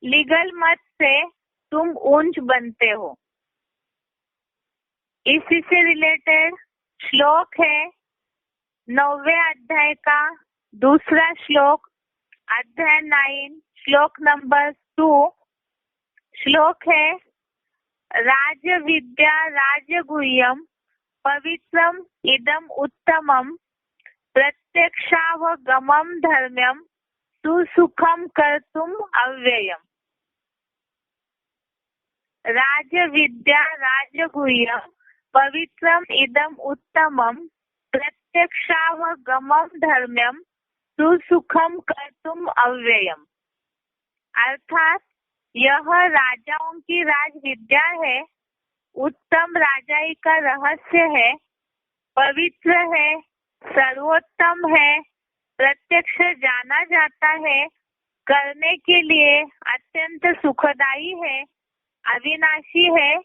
लीगल मत से तुम ऊंच बनते हो। इसी से रिलेटेड श्लोक है 9वें अध्याय का दूसरा श्लोक, अध्याय 9, श्लोक नंबर 2। श्लोक है राज विद्या राजगुह्यम पवित्रम इदम उत्तमम प्रत्यक्षावगमम धर्म्यम सुसुखम कर्तुम अव्ययम। राज विद्या राजगुह्यम पवित्रम इदम उत्तमम प्रत्यक्षावगमम धर्म्यम सुसुखम कर्तुम अव्ययम। अर्थात यह राजाओं की राज विद्या है, उत्तम राजाई का रहस्य है, पवित्र है, सर्वोत्तम है, प्रत्यक्ष जाना जाता है, करने के लिए अत्यंत सुखदायी है, अविनाशी है,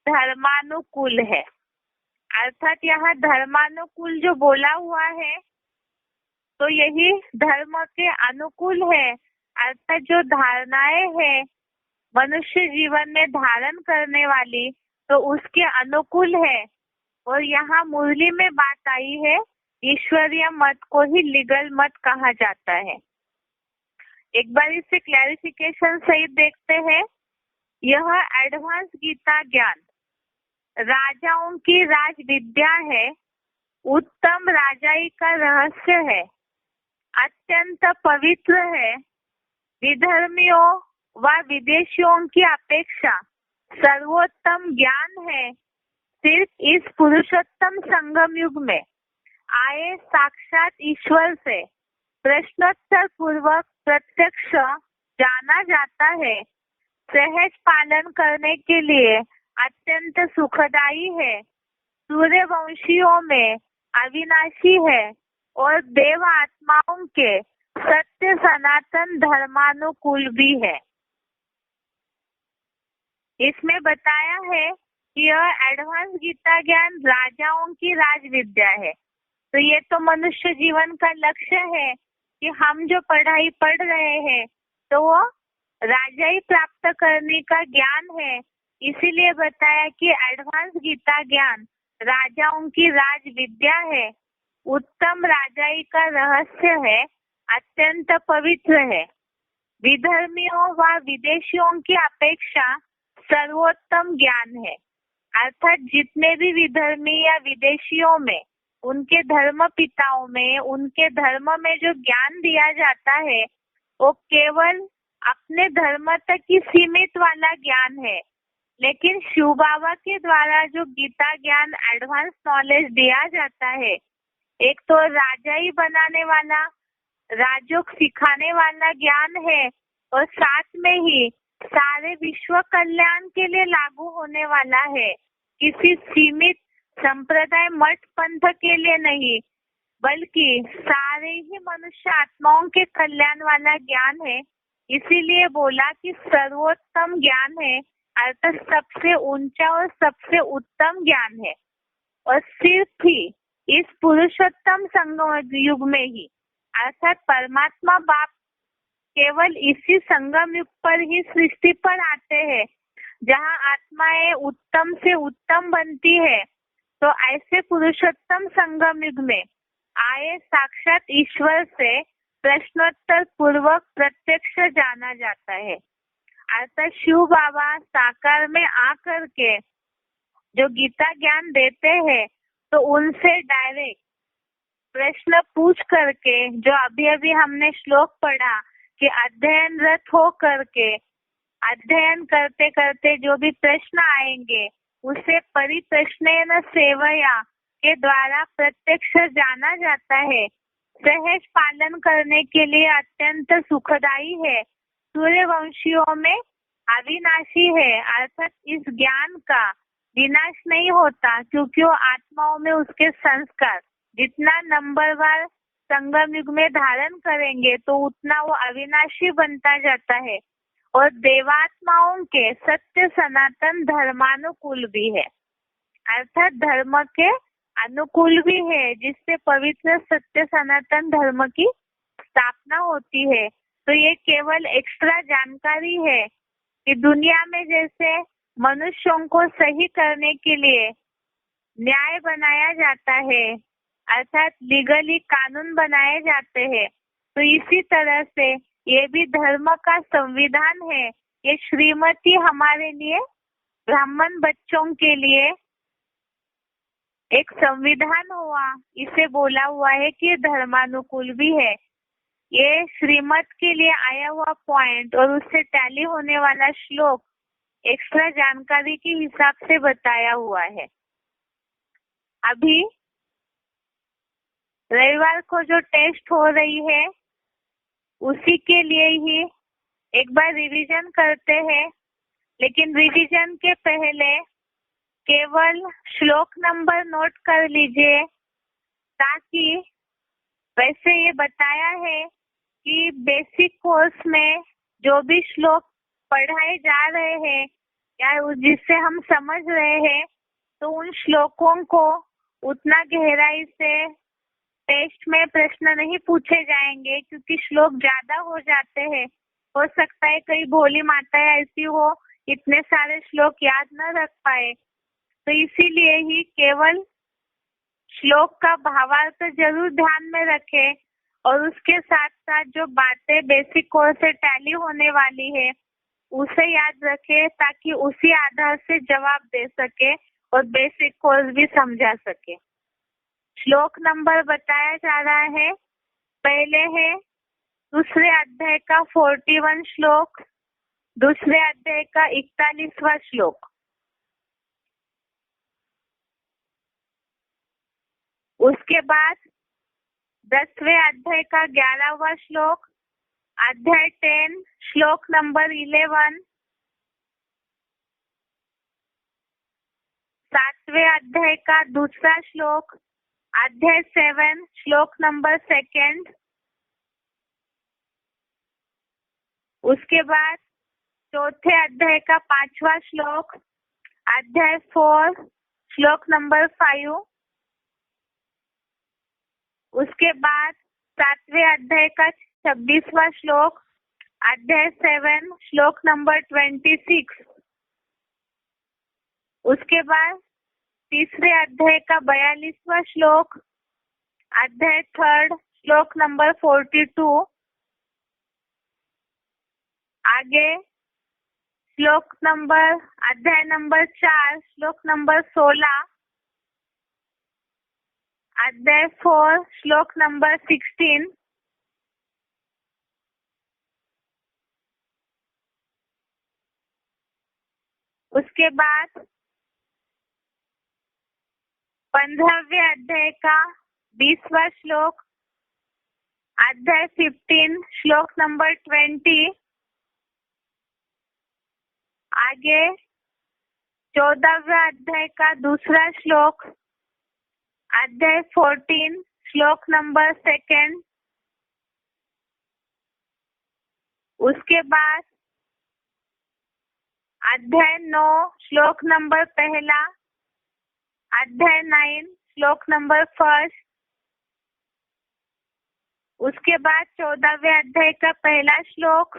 धर्मानुकूल है। अर्थात यहाँ धर्मानुकूल जो बोला हुआ है तो यही धर्म के अनुकूल है। अर्थात जो धारणाएं है मनुष्य जीवन में धारण करने वाली तो उसके अनुकूल है। और यहाँ मुरली में बात आई है ईश्वरीय मत को ही लीगल मत कहा जाता है। एक बार इसे क्लैरिफिकेशन सहित देखते हैं। यह एडवांस गीता ज्ञान राजाओं की राज विद्या है, उत्तम राजाई का रहस्य है, अत्यंत पवित्र है, विधर्मियों व विदेशियों की अपेक्षा सर्वोत्तम ज्ञान है। सिर्फ इस पुरुषोत्तम संगम युग में आए साक्षात ईश्वर से प्रश्नोत्तर पूर्वक प्रत्यक्ष जाना जाता है। सहज पालन करने के लिए अत्यंत सुखदायी है, सूर्यवंशियों में अविनाशी है और देव आत्माओं के सत्य सनातन धर्मानुकूल भी है। इसमें बताया है कि यह एडवांस गीता ज्ञान राजाओं की राज विद्या है। तो ये तो मनुष्य जीवन का लक्ष्य है कि हम जो पढ़ाई पढ़ रहे हैं तो वो राजाई प्राप्त करने का ज्ञान है। इसीलिए बताया कि एडवांस गीता ज्ञान राजाओं की राज विद्या है, उत्तम राजाई का रहस्य है, अत्यंत पवित्र है, विधर्मियों व विदेशियों की अपेक्षा सर्वोत्तम ज्ञान है। अर्थात जितने भी विधर्मी या विदेशियों में, उनके धर्म पिताओं में, उनके धर्म में जो ज्ञान दिया जाता है वो केवल अपने धर्म तक ही सीमित वाला ज्ञान है। लेकिन शिव बाबा के द्वारा जो गीता ज्ञान एडवांस नॉलेज दिया जाता है, एक तो राजाई बनाने वाला, राजयोग सिखाने वाला ज्ञान है और साथ में ही सारे विश्व कल्याण के लिए लागू होने वाला है। किसी सीमित संप्रदाय मठ पंथ के लिए नहीं, बल्कि सारे ही मनुष्य आत्माओं के कल्याण वाला ज्ञान है। इसीलिए बोला कि सर्वोत्तम ज्ञान है, अर्थात सबसे ऊंचा और सबसे उत्तम ज्ञान है। और सिर्फ ही इस पुरुषोत्तम संगम युग में ही, अर्थात परमात्मा बाप केवल इसी संगम युग पर ही सृष्टि पर आते हैं, जहाँ आत्माएं उत्तम से उत्तम बनती है। तो ऐसे पुरुषोत्तम संगम युग में आए साक्षात ईश्वर से प्रश्नोत्तर पूर्वक प्रत्यक्ष जाना जाता है। अर्थात शिव बाबा साकार में आकर के जो गीता ज्ञान देते हैं, तो उनसे डायरेक्ट प्रश्न पूछ करके, जो अभी अभी हमने श्लोक पढ़ा कि अध्ययनरत हो करके अध्ययन करते करते जो भी प्रश्न आएंगे उसे परिप्रश्नेन सेवया के द्वारा प्रत्यक्ष जाना जाता है। सहज पालन करने के लिए अत्यंत सुखदायी है, सूर्यवंशियों में अविनाशी है। अर्थात इस ज्ञान का विनाश नहीं होता, क्योंकि वो आत्माओं में उसके संस्कार जितना नंबरवार संगम युग में धारण करेंगे तो उतना वो अविनाशी बनता जाता है और देवात्माओं के सत्य सनातन धर्मानुकूल भी है। अर्थात धर्म के अनुकूल भी है, जिससे पवित्र सत्य सनातन धर्म की स्थापना होती है। तो ये केवल एक्स्ट्रा जानकारी है कि दुनिया में जैसे मनुष्यों को सही करने के लिए न्याय बनाया जाता है, अर्थात लीगली कानून बनाए जाते हैं, तो इसी तरह से ये भी धर्म का संविधान है। ये श्रीमती हमारे लिए, ब्राह्मण बच्चों के लिए एक संविधान हुआ, इसे बोला हुआ है कि धर्मानुकूल भी है। ये श्रीमत के लिए आया हुआ पॉइंट और उससे टैली होने वाला श्लोक एक्स्ट्रा जानकारी के हिसाब से बताया हुआ है। अभी रविवार को जो टेस्ट हो रही है उसी के लिए ही एक बार रिवीजन करते हैं, लेकिन रिवीजन के पहले केवल श्लोक नंबर नोट कर लीजिए, ताकि वैसे ये बताया है कि बेसिक कोर्स में जो भी श्लोक पढ़ाए जा रहे हैं या जिससे हम समझ रहे हैं, तो उन श्लोकों को उतना गहराई से टेस्ट में प्रश्न नहीं पूछे जाएंगे, क्योंकि श्लोक ज्यादा हो जाते हैं। हो सकता है कई भोली माताएं ऐसी हो इतने सारे श्लोक याद न रख पाए, तो इसीलिए ही केवल श्लोक का भावार्थ जरूर ध्यान में रखें और उसके साथ साथ जो बातें बेसिक कोर्स से टैली होने वाली है उसे याद रखें, ताकि उसी आधार से जवाब दे सके और बेसिक कोर्स भी समझा सके। श्लोक नंबर बताया जा रहा है। पहले है दूसरे अध्याय का 41 श्लोक, दूसरे अध्याय का 41वां श्लोक। उसके बाद 10वें अध्याय का 11वां श्लोक, अध्याय 10 श्लोक नंबर 11, 7वें अध्याय का दूसरा श्लोक, अध्याय 7 श्लोक नंबर 2। उसके बाद चौथे अध्याय का 5वां श्लोक, अध्याय 4 श्लोक नंबर 5। उसके बाद 7वें अध्याय का 26वां श्लोक, अध्याय 7 श्लोक नंबर 26। उसके बाद तीसरे अध्याय का 42वां श्लोक, अध्याय 3 श्लोक नंबर 42। आगे श्लोक नंबर अध्याय नंबर 4 श्लोक नंबर 16, अध्याय 4 श्लोक नंबर 16। उसके बाद 15वें अध्याय का 20वां श्लोक, अध्याय 15 श्लोक नंबर 20। आगे 14वें अध्याय का दूसरा श्लोक, अध्याय 14 श्लोक नंबर 2। उसके बाद अध्याय 9 श्लोक नंबर 1, अध्याय 9 श्लोक नंबर 1। उसके बाद 14वें अध्याय का पहला श्लोक,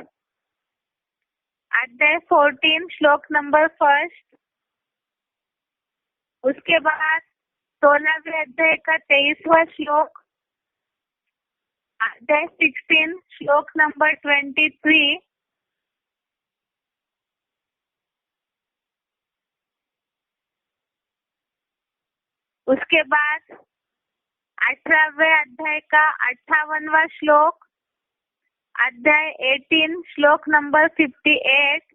अध्याय 14 श्लोक नंबर 1। उसके बाद 16वें अध्याय का 23वां श्लोक, अध्याय 16 श्लोक नंबर 23। उसके बाद 18वें अध्याय का 58वां श्लोक, अध्याय 18 श्लोक नंबर 58।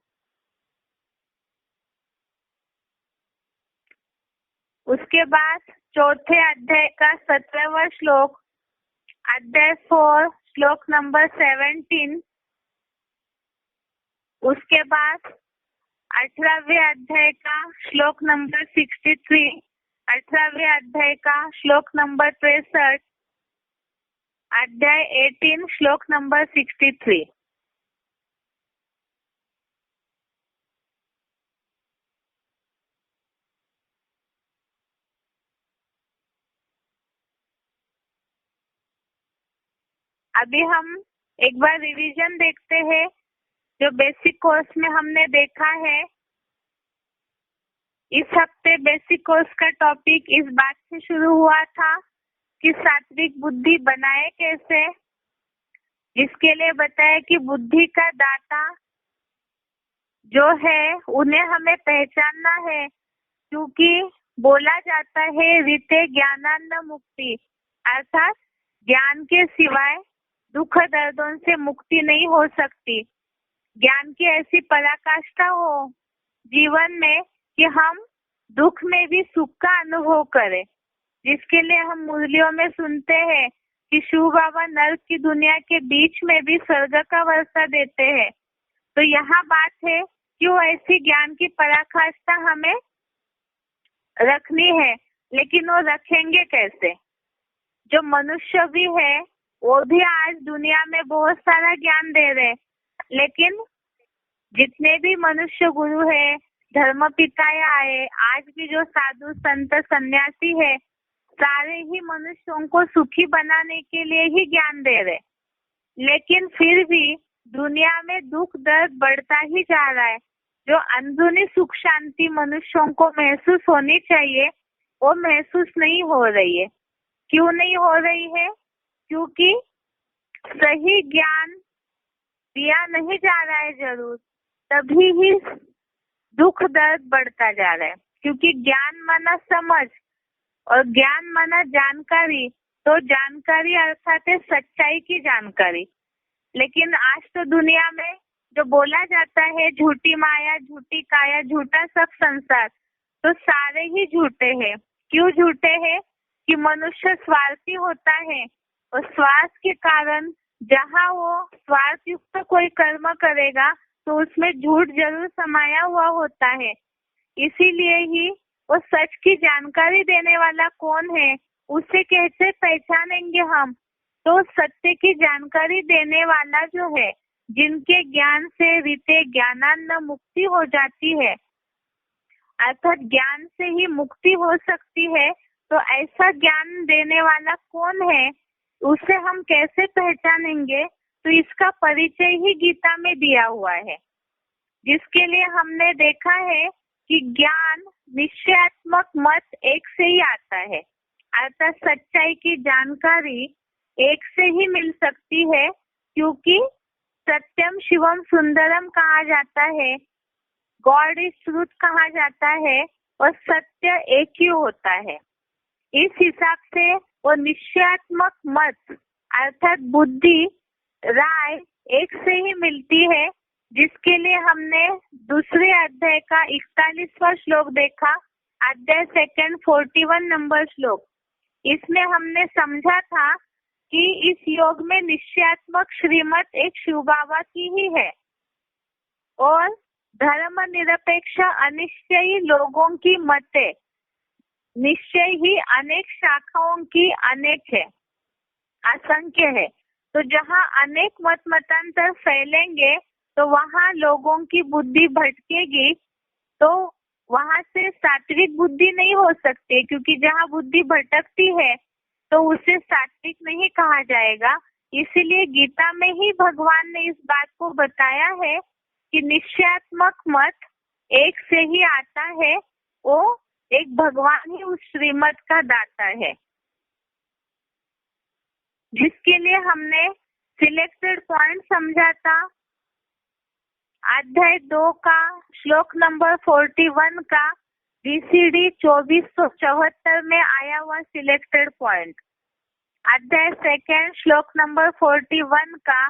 उसके बाद चौथे अध्याय का 17वां श्लोक, अध्याय 4 श्लोक नंबर 17। उसके बाद 18वें अध्याय का श्लोक नंबर 63, 18वें अध्याय का श्लोक नंबर 63, अध्याय 18 श्लोक नंबर 63। अभी हम एक बार रिवीजन देखते हैं जो बेसिक कोर्स में हमने देखा है। इस हफ्ते बेसिक कोर्स का टॉपिक इस बात से शुरू हुआ था कि सात्विक बुद्धि बनाए कैसे, जिसके लिए बताया कि बुद्धि का दाता जो है उन्हें हमें पहचानना है, क्योंकि बोला जाता है रीते ज्ञानान्न मुक्ति, अर्थात ज्ञान के सिवाय दुख दर्दों से मुक्ति नहीं हो सकती। ज्ञान की ऐसी पराकाष्ठा हो जीवन में कि हम दुख में भी सुख का अनुभव करें, जिसके लिए हम मुरलियों में सुनते हैं कि शिव बाबा नर्क की दुनिया के बीच में भी स्वर्ग का वर्षा देते हैं। तो यहाँ बात है कि वो ऐसी ज्ञान की पराकाष्ठा हमें रखनी है, लेकिन वो रखेंगे कैसे? जो मनुष्य भी है वो भी आज दुनिया में बहुत सारा ज्ञान दे रहे, लेकिन जितने भी मनुष्य गुरु है, धर्म पिताएं आए, आज भी जो साधु संत सन्यासी है, सारे ही मनुष्यों को सुखी बनाने के लिए ही ज्ञान दे रहे, लेकिन फिर भी दुनिया में दुख दर्द बढ़ता ही जा रहा है। जो अंदरूनी सुख शांति मनुष्यों को महसूस होनी चाहिए वो महसूस नहीं हो रही है। क्यों नहीं हो रही है? क्योंकि सही ज्ञान दिया नहीं जा रहा है जरूर, तभी ही दुख दर्द बढ़ता जा रहा है। क्योंकि ज्ञान माना समझ, और ज्ञान माना जानकारी, तो जानकारी अर्थात है सच्चाई की जानकारी। लेकिन आज तो दुनिया में जो बोला जाता है झूठी माया, झूठी काया, झूठा सब संसार, तो सारे ही झूठे हैं। क्यों झूठे हैं? कि मनुष्य स्वार्थी होता है और स्वार्थ के कारण जहाँ वो स्वार्थ युक्त कोई कर्म करेगा तो उसमें झूठ जरूर समाया हुआ होता है। इसीलिए ही वो सच की जानकारी देने वाला कौन है उसे कैसे पहचानेंगे हम? तो सत्य की जानकारी देने वाला जो है, जिनके ज्ञान से रीते ज्ञानान्न मुक्ति हो जाती है, अर्थात ज्ञान से ही मुक्ति हो सकती है, तो ऐसा ज्ञान देने वाला कौन है उसे हम कैसे पहचानेंगे? तो इसका परिचय ही गीता में दिया हुआ है, जिसके लिए हमने देखा है कि ज्ञान निश्चयात्मक मत एक से ही आता है, अर्थात सच्चाई की जानकारी एक से ही मिल सकती है, क्योंकि सत्यम शिवम सुंदरम कहा जाता है, गॉड इज ट्रूथ कहा जाता है और सत्य एक ही होता है। इस हिसाब से वो निश्चयात्मक मत अर्थात बुद्धि राय एक से ही मिलती है, जिसके लिए हमने दूसरे अध्याय का 41वां श्लोक देखा, अध्याय सेकंड 41 नंबर श्लोक। इसमें हमने समझा था कि इस योग में निश्चयात्मक श्रीमत एक शिव बाबा की ही है और धर्म निरपेक्ष अनिश्चयी लोगों की मते निश्चय ही अनेक शाखाओं की अनेक है, असंख्य है। तो जहाँ अनेक मत मतांतर फैलेंगे तो वहाँ लोगों की बुद्धि भटकेगी, तो वहाँ से सात्विक बुद्धि नहीं हो सकती, क्योंकि जहाँ बुद्धि भटकती है तो उसे सात्विक नहीं कहा जाएगा। इसीलिए गीता में ही भगवान ने इस बात को बताया है कि निश्चयात्मक मत एक से ही आता है, वो एक भगवान ही उस श्रीमत का दाता है, जिसके लिए हमने सिलेक्टेड पॉइंट समझा था। अध्याय 2 का श्लोक नंबर 41 का VCD 2474 में आया हुआ सिलेक्टेड पॉइंट, अध्याय सेकंड श्लोक नंबर 41 का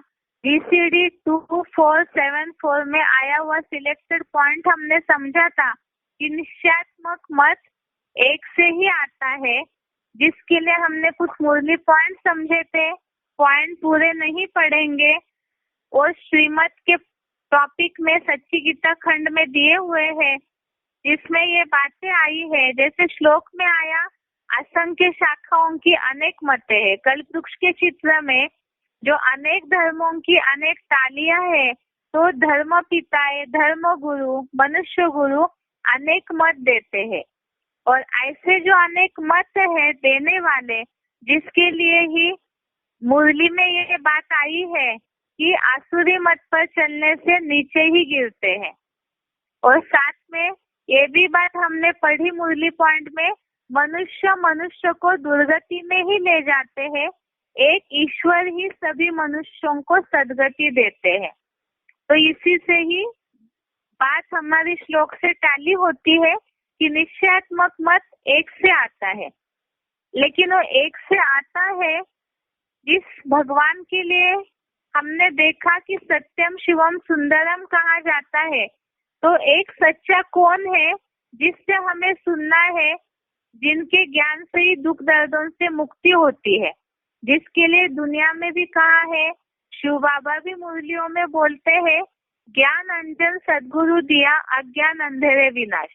VCD 2474 में आया हुआ सिलेक्टेड पॉइंट हमने समझा था कि निश्चयात्मक मत एक से ही आता है, जिसके लिए हमने कुछ मुरली पॉइंट समझे थे। पॉइंट पूरे नहीं पढ़ेंगे और श्रीमत के टॉपिक में सच्ची गीता खंड में दिए हुए हैं, जिसमें ये बातें आई है। जैसे श्लोक में आया असंख्य शाखाओं की अनेक मतें हैं, कल्प वृक्ष के चित्र में जो अनेक धर्मों की अनेक टालियां है, तो धर्म पिताए, धर्म गुरु, मनुष्य गुरु अनेक मत देते हैं। और ऐसे जो अनेक मत है देने वाले, जिसके लिए ही मुरली में ये बात आई है कि आसुरी मत पर चलने से नीचे ही गिरते हैं। और साथ में ये भी बात हमने पढ़ी मुरली पॉइंट में, मनुष्य को दुर्गति में ही ले जाते हैं, एक ईश्वर ही सभी मनुष्यों को सदगति देते हैं। तो इसी से ही बात हमारी श्लोक से टाली होती है कि निश्चयात्मक मत एक से आता है, लेकिन वो एक से आता है जिस भगवान के लिए हमने देखा कि सत्यम शिवम सुंदरम कहा जाता है। तो एक सच्चा कौन है जिससे हमें सुनना है, जिनके ज्ञान से ही दुख दर्दों से मुक्ति होती है, जिसके लिए दुनिया में भी कहा है, शिव बाबा भी मुरलियों में बोलते हैं, ज्ञान अंजन सदगुरु दिया अज्ञान अंधेरे विनाश।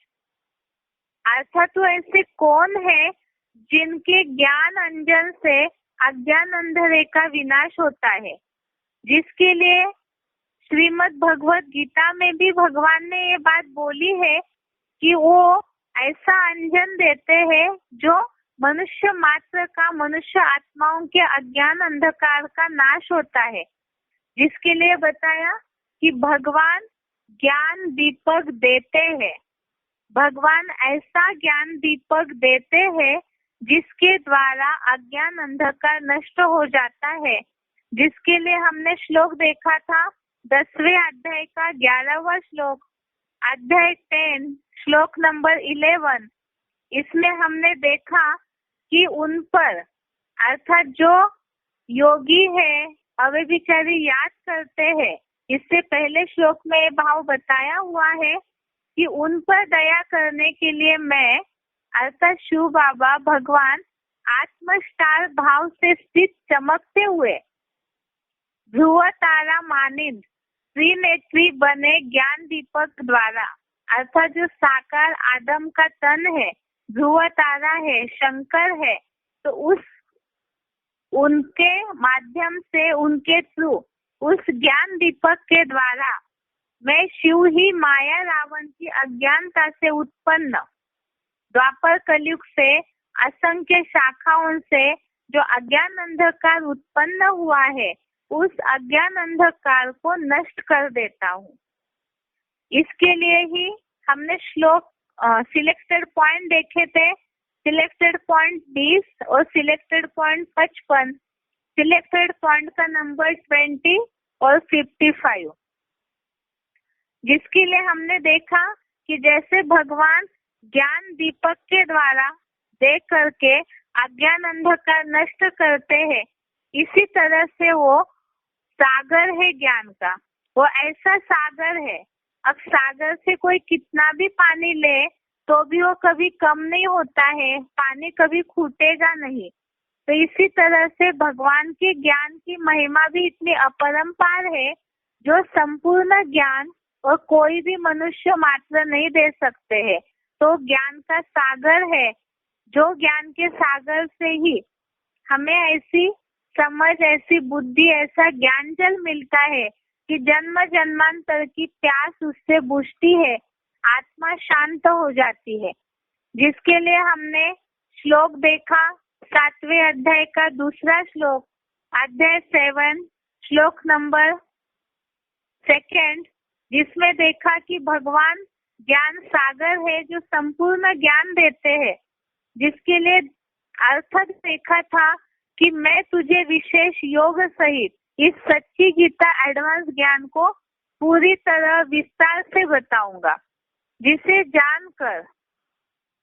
अर्थात तो ऐसे कौन है जिनके ज्ञान अंजन से अज्ञान अंधेरे का विनाश होता है, जिसके लिए श्रीमद् भगवत गीता में भी भगवान ने ये बात बोली है कि वो ऐसा अंजन देते हैं जो मनुष्य मात्र का, मनुष्य आत्माओं के अज्ञान अंधकार का नाश होता है, जिसके लिए बताया कि भगवान ज्ञान दीपक देते हैं। भगवान ऐसा ज्ञान दीपक देते हैं जिसके द्वारा अज्ञान अंधकार नष्ट हो जाता है, जिसके लिए हमने श्लोक देखा था 10वें अध्याय का 11वां श्लोक, अध्याय 10 श्लोक नंबर 11। इसमें हमने देखा कि उन पर अर्थात जो योगी है और वे बेचारे याद करते हैं, इससे पहले श्लोक में ये भाव बताया हुआ है कि उन पर दया करने के लिए मैं अर्थात शिव बाबा भगवान आत्मस्टार भाव से स्थित चमकते हुए ध्रुव तारा मानिंद त्रिनेत्री बने ज्ञान दीपक द्वारा, अर्थात जो साकार आदम का तन है, ध्रुव तारा है, शंकर है, तो उनके माध्यम से, उनके थ्रू, उस ज्ञान दीपक के द्वारा मैं शिव ही माया रावण की अज्ञानता से उत्पन्न द्वापर कलयुग से असंख्य शाखाओं से जो अज्ञान अंधकार उत्पन्न हुआ है, उस अज्ञान अंधकार को नष्ट कर देता हूँ। इसके लिए ही हमने श्लोक सिलेक्टेड पॉइंट देखे थे, सिलेक्टेड पॉइंट 20 और सिलेक्टेड पॉइंट 55, सिलेक्टेड पॉइंट का नंबर 20 और 55, जिसके लिए हमने देखा कि जैसे भगवान ज्ञान दीपक के द्वारा देख करके अज्ञान अंधकार नष्ट करते हैं, इसी तरह से वो सागर है ज्ञान का, वो ऐसा सागर है। अब सागर से कोई कितना भी पानी ले तो भी वो कभी कम नहीं होता है, पानी कभी खूटेगा नहीं। तो इसी तरह से भगवान के ज्ञान की महिमा भी इतनी अपरंपार है जो संपूर्ण ज्ञान और कोई भी मनुष्य मात्र नहीं दे सकते हैं। तो ज्ञान का सागर है, जो ज्ञान के सागर से ही हमें ऐसी समझ, ऐसी बुद्धि, ऐसा ज्ञान जल मिलता है कि जन्म जन्मांतर की प्यास उससे बुझती है, आत्मा शांत हो जाती है। जिसके लिए हमने श्लोक देखा 7वें अध्याय का दूसरा श्लोक, अध्याय 7 श्लोक नंबर 2, जिसमें देखा कि भगवान ज्ञान सागर है जो संपूर्ण ज्ञान देते हैं। जिसके लिए अर्थ देखा था कि मैं तुझे विशेष योग सहित इस सच्ची गीता एडवांस ज्ञान को पूरी तरह विस्तार से बताऊंगा, जिसे जानकर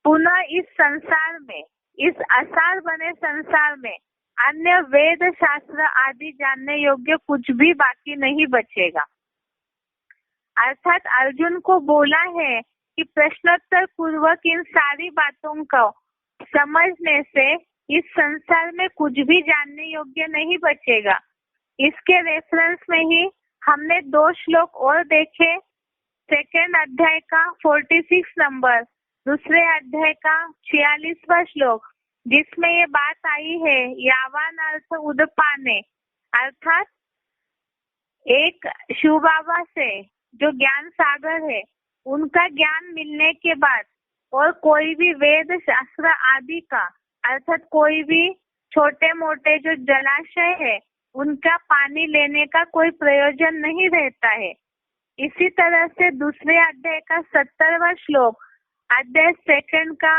पुनः इस संसार में, इस असार बने संसार में अन्य वेद शास्त्र आदि जानने योग्य कुछ भी बाकी नहीं बचेगा। अर्थात अर्जुन को बोला है कि प्रश्नोत्तर पूर्वक इन सारी बातों को समझने से इस संसार में कुछ भी जानने योग्य नहीं बचेगा। इसके रेफरेंस में ही हमने 2 श्लोक और देखे, 2nd अध्याय का 46 नंबर, दूसरे अध्याय का 46वां श्लोक, जिसमें ये बात आई है यावान अर्थ उदपाने, अर्थात एक शिव बाबा से जो ज्ञान सागर है, उनका ज्ञान मिलने के बाद और कोई भी वेद शास्त्र आदि का, अर्थात कोई भी छोटे मोटे जो जलाशय है उनका पानी लेने का कोई प्रयोजन नहीं रहता है। इसी तरह से दूसरे अध्याय का 70वां श्लोक, अध्याय 2 का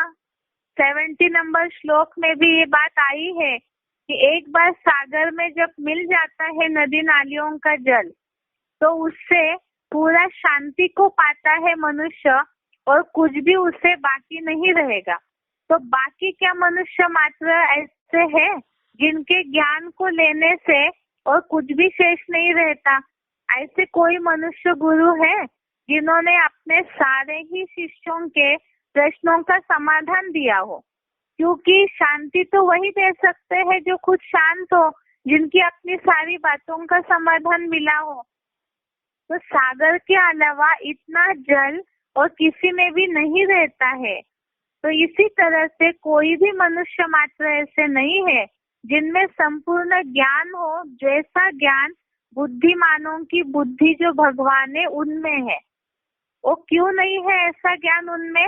70 नंबर श्लोक में भी ये बात आई है कि एक बार सागर में जब मिल जाता है नदी नालियों का जल, तो उससे पूरा शांति को पाता है मनुष्य और कुछ भी उसे बाकी नहीं रहेगा। तो बाकी क्या मनुष्य मात्र ऐसे है जिनके ज्ञान को लेने से और कुछ भी शेष नहीं रहता? ऐसे कोई मनुष्य गुरु है जिन्होंने अपने सारे ही शिष्यों के प्रश्नों का समाधान दिया हो? क्योंकि शांति तो वही दे सकते हैं जो खुद शांत हो, जिनकी अपनी सारी बातों का समाधान मिला हो। तो सागर के अलावा इतना जल और किसी में भी नहीं रहता है। तो इसी तरह से कोई भी मनुष्य मात्र ऐसे नहीं है जिनमें संपूर्ण ज्ञान हो, जैसा ज्ञान बुद्धिमानों की बुद्धि जो भगवान है उनमें है। वो क्यों नहीं है ऐसा ज्ञान उनमें?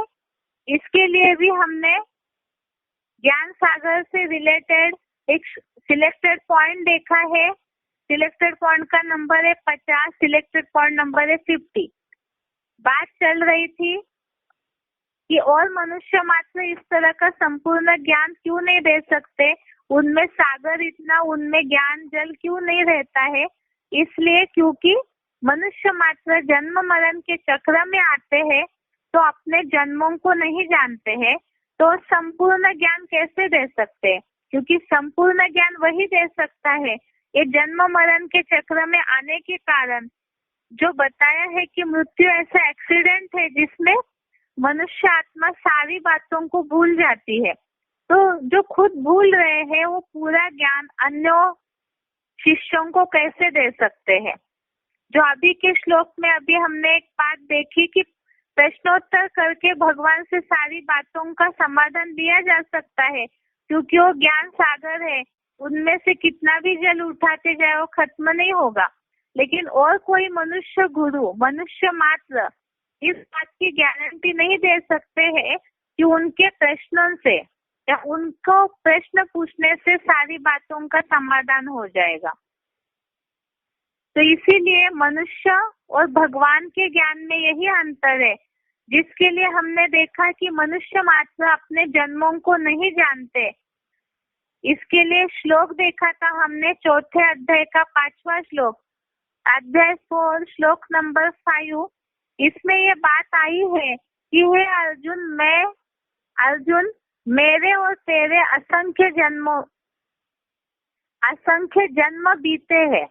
इसके लिए भी हमने ज्ञान सागर से रिलेटेड एक सिलेक्टेड पॉइंट देखा है। सिलेक्टेड पॉइंट का नंबर है 50, सिलेक्टेड पॉइंट नंबर है 50। बात चल रही थी कि और मनुष्य मात्र इस तरह का संपूर्ण ज्ञान क्यों नहीं दे सकते, उनमें सागर इतना, उनमें ज्ञान जल क्यों नहीं रहता है? इसलिए क्योंकि मनुष्य मात्र जन्म मरण के चक्र में आते हैं तो अपने जन्मों को नहीं जानते हैं, तो संपूर्ण ज्ञान कैसे दे सकते हैं? क्योंकि संपूर्ण ज्ञान वही दे सकता है। ये जन्म मरण के चक्र में आने के कारण जो बताया है कि मृत्यु ऐसा एक्सीडेंट है जिसमें मनुष्य आत्मा सारी बातों को भूल जाती है। तो जो खुद भूल रहे हैं वो पूरा ज्ञान अन्य शिष्यों को कैसे दे सकते हैं? जो अभी के श्लोक में अभी हमने एक बात देखी कि प्रश्नोत्तर करके भगवान से सारी बातों का समाधान दिया जा सकता है, क्योंकि वो ज्ञान सागर है। उनमें से कितना भी जल उठाते जाए वो खत्म नहीं होगा। लेकिन और कोई मनुष्य गुरु, मनुष्य मात्र इस बात की गारंटी नहीं दे सकते हैं कि उनके प्रश्नों से या उनको प्रश्न पूछने से सारी बातों का समाधान हो जाएगा। तो इसीलिए मनुष्य और भगवान के ज्ञान में यही अंतर है, जिसके लिए हमने देखा कि मनुष्य मात्र अपने जन्मों को नहीं जानते। इसके लिए श्लोक देखा था हमने, चौथे अध्याय का 5वां श्लोक, अध्याय 4 श्लोक नंबर 5। इसमें ये बात आई है कि हे अर्जुन, मेरे और तेरे असंख्य जन्म बीते हैं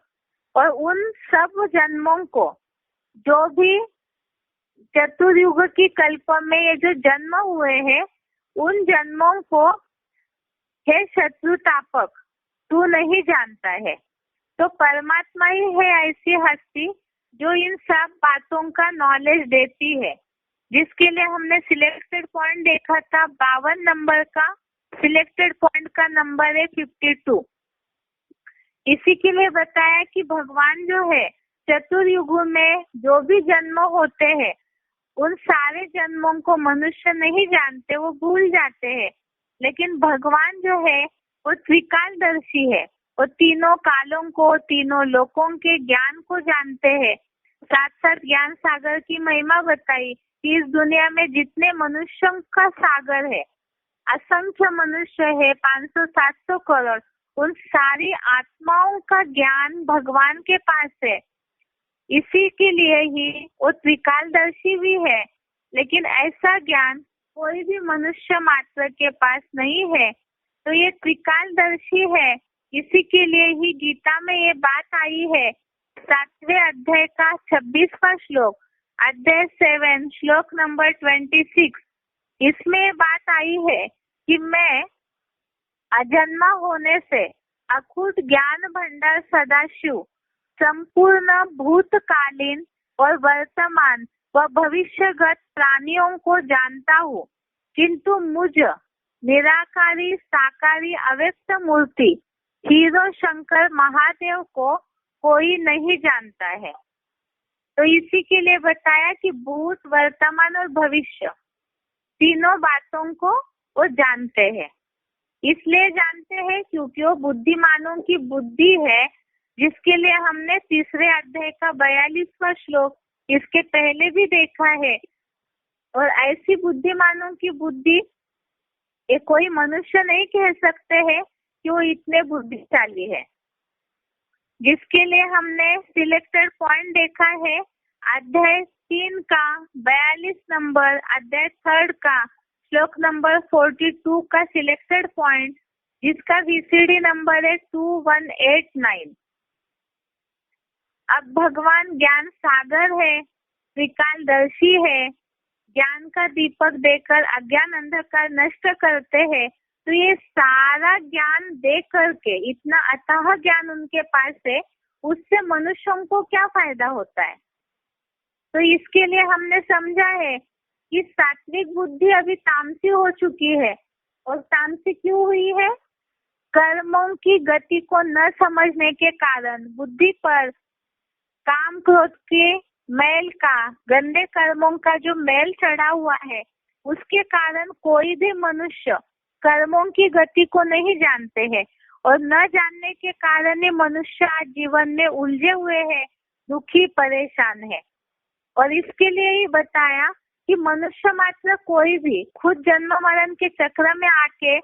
और उन सब जन्मों को, जो भी चतुर्युग की कल्प में ये जो जन्म हुए हैं, उन जन्मों को हे शत्रुतापक तू नहीं जानता है। तो परमात्मा ही है ऐसी हस्ती जो इन सब बातों का नॉलेज देती है, जिसके लिए हमने सिलेक्टेड पॉइंट देखा था। 52 नंबर का सिलेक्टेड पॉइंट का नंबर है 52। इसी के लिए बताया कि भगवान जो है चतुर्युग में जो भी जन्म होते हैं उन सारे जन्मों को मनुष्य नहीं जानते, वो भूल जाते हैं। लेकिन भगवान जो है वो त्रिकालदर्शी है, वो तीनों कालों को, तीनों लोकों के ज्ञान को जानते हैं। साथ साथ ज्ञान सागर की महिमा बताई कि इस दुनिया में जितने मनुष्यों का सागर है, असंख्य मनुष्य है, 500-700 करोड़, उन सारी आत्माओं का ज्ञान भगवान के पास है। इसी के लिए ही वो त्रिकालदर्शी भी है। लेकिन ऐसा ज्ञान कोई भी मनुष्य मात्र के पास नहीं है। तो ये त्रिकालदर्शी है। इसी के लिए ही गीता में ये बात आई है, 7वें अध्याय का 26वां श्लोक, अध्याय 7 श्लोक नंबर 26। इसमें ये बात आई है कि मैं अजन्मा होने से अखूट ज्ञान भंडार सदाशिव संपूर्ण भूतकालीन और वर्तमान व भविष्यगत प्राणियों को जानता हूँ, किंतु मुझ निराकारी साकारी अव्यक्त मूर्ति हीरो शंकर महादेव को कोई नहीं जानता है। तो इसी के लिए बताया कि भूत, वर्तमान और भविष्य तीनों बातों को वो जानते हैं। इसलिए जानते हैं क्योंकि वो बुद्धिमानों की बुद्धि है, जिसके लिए हमने 3रे अध्याय का 42वां श्लोक इसके पहले भी देखा है। और ऐसी बुद्धिमानों की बुद्धि ये कोई मनुष्य नहीं कह सकते हैं कि वो इतने बुद्धिशाली है। जिसके लिए हमने सिलेक्टेड पॉइंट देखा है, अध्याय 3 का 42 नंबर, अध्याय 3 का श्लोक नंबर 42 का सिलेक्टेड पॉइंट, जिसका VCD नंबर है 2189। अब भगवान ज्ञान सागर है, त्रिकालदर्शी है, ज्ञान का दीपक देकर अज्ञान अंधकार नष्ट करते हैं। तो ये सारा ज्ञान दे करके, इतना अथाह ज्ञान उनके पास है, उससे मनुष्यों को क्या फायदा होता है? तो इसके लिए हमने समझा है कि सात्विक बुद्धि अभी तामसी हो चुकी है। और तामसी क्यों हुई है? कर्मों की गति को न समझने के कारण बुद्धि पर काम क्रोध के मैल का, गंदे कर्मों का जो मैल चढ़ा हुआ है, उसके कारण कोई भी मनुष्य कर्मों की गति को नहीं जानते हैं। और न जानने के कारण ये मनुष्य आज जीवन में उलझे हुए हैं, दुखी परेशान है। और इसके लिए ही बताया कि मनुष्य मात्र कोई भी खुद जन्म मरण के चक्र में आके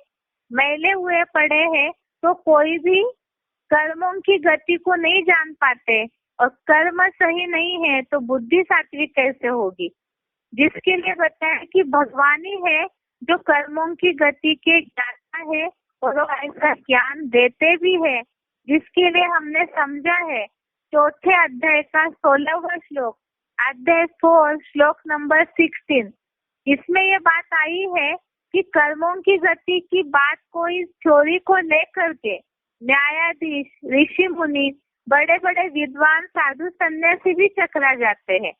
मैले हुए पड़े हैं, तो कोई भी कर्मों की गति को नहीं जान पाते। और कर्म सही नहीं है तो बुद्धि सात्विक कैसे होगी? जिसके लिए बताया कि भगवान ही है जो कर्मों की गति के ज्ञाता है और वो ऐसा ज्ञान देते भी है, जिसके लिए हमने समझा है चौथे अध्याय का 16वां श्लोक, अध्याय 4 श्लोक नंबर 16। इसमें ये बात आई है कि कर्मों की गति की बात को इस थ्योरी को लेकर के न्यायाधीश, ऋषि मुनि, बड़े बड़े विद्वान, साधु सन्यासी भी चकरा जाते हैं।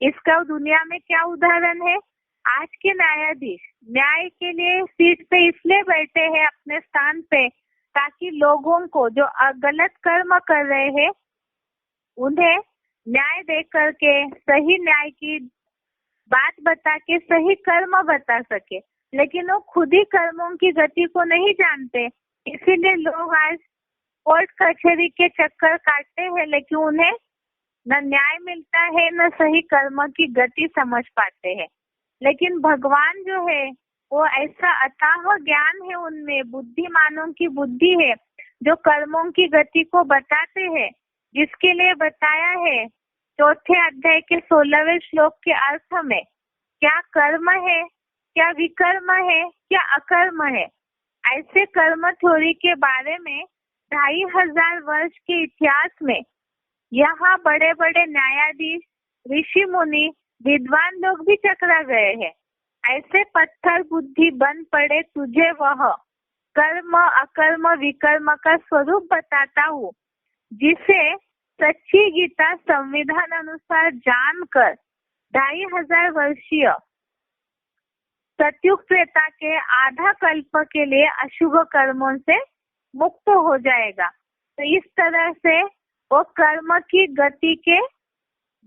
इसका दुनिया में क्या उदाहरण है? आज के न्यायाधीश न्याय के लिए सीट पे इसलिए बैठे हैं अपने स्थान पे, ताकि लोगों को जो गलत कर्म कर रहे हैं उन्हें न्याय दे करके सही न्याय की बात बता के सही कर्म बता सके। लेकिन वो खुद ही कर्मों की गति को नहीं जानते, इसीलिए लोग आज कोर्ट कचहरी के चक्कर काटते हैं, लेकिन उन्हें न न्याय मिलता है न सही कर्म की गति समझ पाते हैं। लेकिन भगवान जो है वो ऐसा अथाह ज्ञान है उनमें, बुद्धिमानों की बुद्धि है, जो कर्मों की गति को बताते हैं, जिसके लिए बताया है चौथे अध्याय के 16वें श्लोक के अर्थ में क्या कर्म है, क्या विकर्म है, क्या अकर्म है। ऐसे कर्म थ्योरी के बारे में 2500 वर्ष के इतिहास में यहाँ बड़े बड़े न्यायाधीश, ऋषि मुनि, विद्वान लोग भी चकरा गए हैं। ऐसे पत्थर बुद्धि बन पड़े तुझे वह कर्म अकर्म विकर्म का स्वरूप बताता हूँ, जिसे सच्ची गीता संविधान अनुसार जानकर 2500 वर्षीय सतयुग त्रेता के आधा कल्प के लिए अशुभ कर्मों से मुक्त हो जाएगा। तो इस तरह से वो कर्म की गति के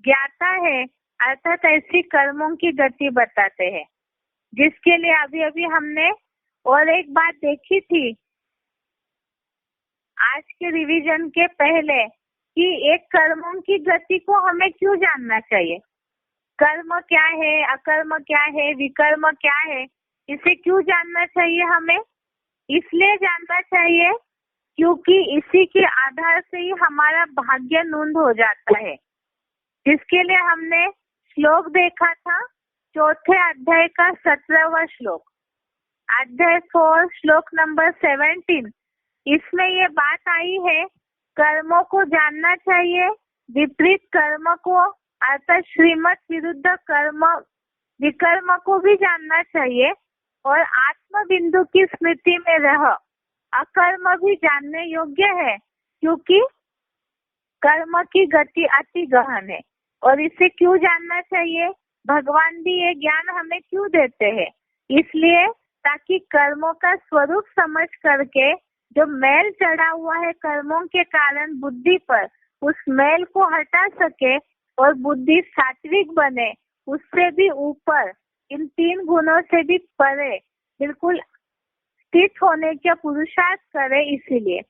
ज्ञाता है, अर्थात ऐसी कर्मों की गति बताते हैं, जिसके लिए अभी अभी हमने और एक बात देखी थी आज के रिवीजन के पहले कि एक कर्मों की गति को हमें क्यों जानना चाहिए, कर्म क्या है, अकर्म क्या है, विकर्म क्या है, इसे क्यों जानना चाहिए हमें? इसलिए जानना चाहिए क्योंकि इसी के आधार से ही हमारा भाग्य नूंद हो जाता है, जिसके लिए हमने श्लोक देखा था चौथे अध्याय का 17वां श्लोक, अध्याय 4 श्लोक नंबर 17। इसमें ये बात आई है कर्मों को जानना चाहिए, विपरीत कर्म को अर्थात श्रीमत विरुद्ध कर्म विकर्म को भी जानना चाहिए, और आत्म बिंदु की स्मृति में रह अकर्म भी जानने योग्य है, क्योंकि कर्म की गति अति गहन है। और इसे क्यों जानना चाहिए? भगवान भी ये ज्ञान हमें क्यों देते हैं? इसलिए ताकि कर्मों का स्वरूप समझ करके जो मैल चढ़ा हुआ है कर्मों के कारण बुद्धि पर, उस मैल को हटा सके और बुद्धि सात्विक बने, उससे भी ऊपर, इन 3 गुणों से भी परे बिल्कुल स्थित होने का पुरुषार्थ करे। इसीलिए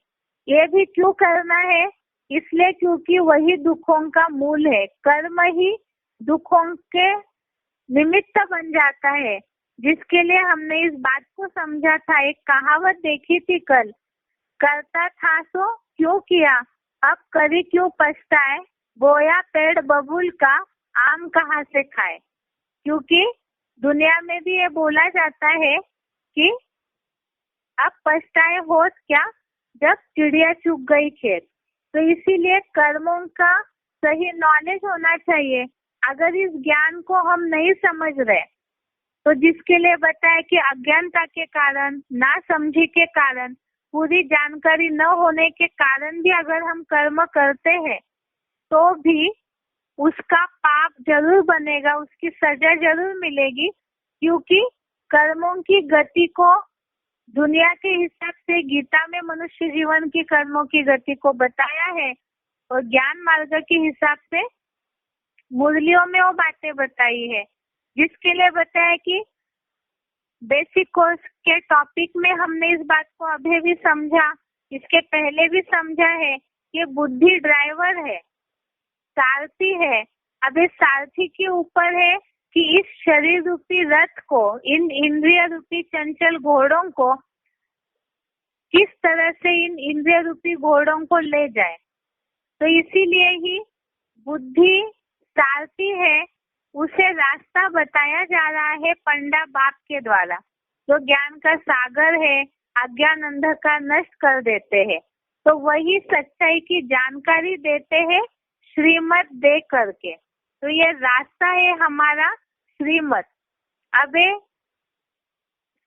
ये भी क्यों करना है? इसलिए क्योंकि वही दुखों का मूल है, कर्म ही दुखों के निमित्त बन जाता है, जिसके लिए हमने इस बात को समझा था। एक कहावत देखी थी कल, करता था सो क्यों किया, अब करी क्यों पछताए, बोया पेड़ बबूल का आम कहाँ से खाए। क्योंकि दुनिया में भी ये बोला जाता है कि अब पछताए होत क्या जब चिड़िया चुग गई खेत। तो इसीलिए कर्मों का सही नॉलेज होना चाहिए। अगर इस ज्ञान को हम नहीं समझ रहे तो जिसके लिए बताया कि अज्ञानता के कारण, ना समझी के कारण, पूरी जानकारी न होने के कारण भी अगर हम कर्म करते हैं तो भी उसका पाप जरूर बनेगा, उसकी सजा जरूर मिलेगी। क्योंकि कर्मों की गति को दुनिया के हिसाब से गीता में मनुष्य जीवन की कर्मों की गति को बताया है, और ज्ञान मार्ग के हिसाब से मुरलियों में वो बातें बताई है, जिसके लिए बताया कि बेसिक कोर्स के टॉपिक में हमने इस बात को अभी भी समझा, इसके पहले भी समझा है कि बुद्धि ड्राइवर है, सारथी है। अब इस सारथी के ऊपर है कि इस शरीर रूपी रथ को, इन इंद्रिय रूपी चंचल घोड़ों को किस तरह से इन इंद्रिय रूपी घोड़ों को ले जाए। तो इसीलिए ही बुद्धि सारथी है, उसे रास्ता बताया जा रहा है पंडा बाप के द्वारा। जो ज्ञान का सागर है, अज्ञान अंधकार नष्ट कर देते हैं। तो वही सच्चाई की जानकारी देते हैं श्रीमत दे करके। तो ये रास्ता है हमारा श्रीमत। अब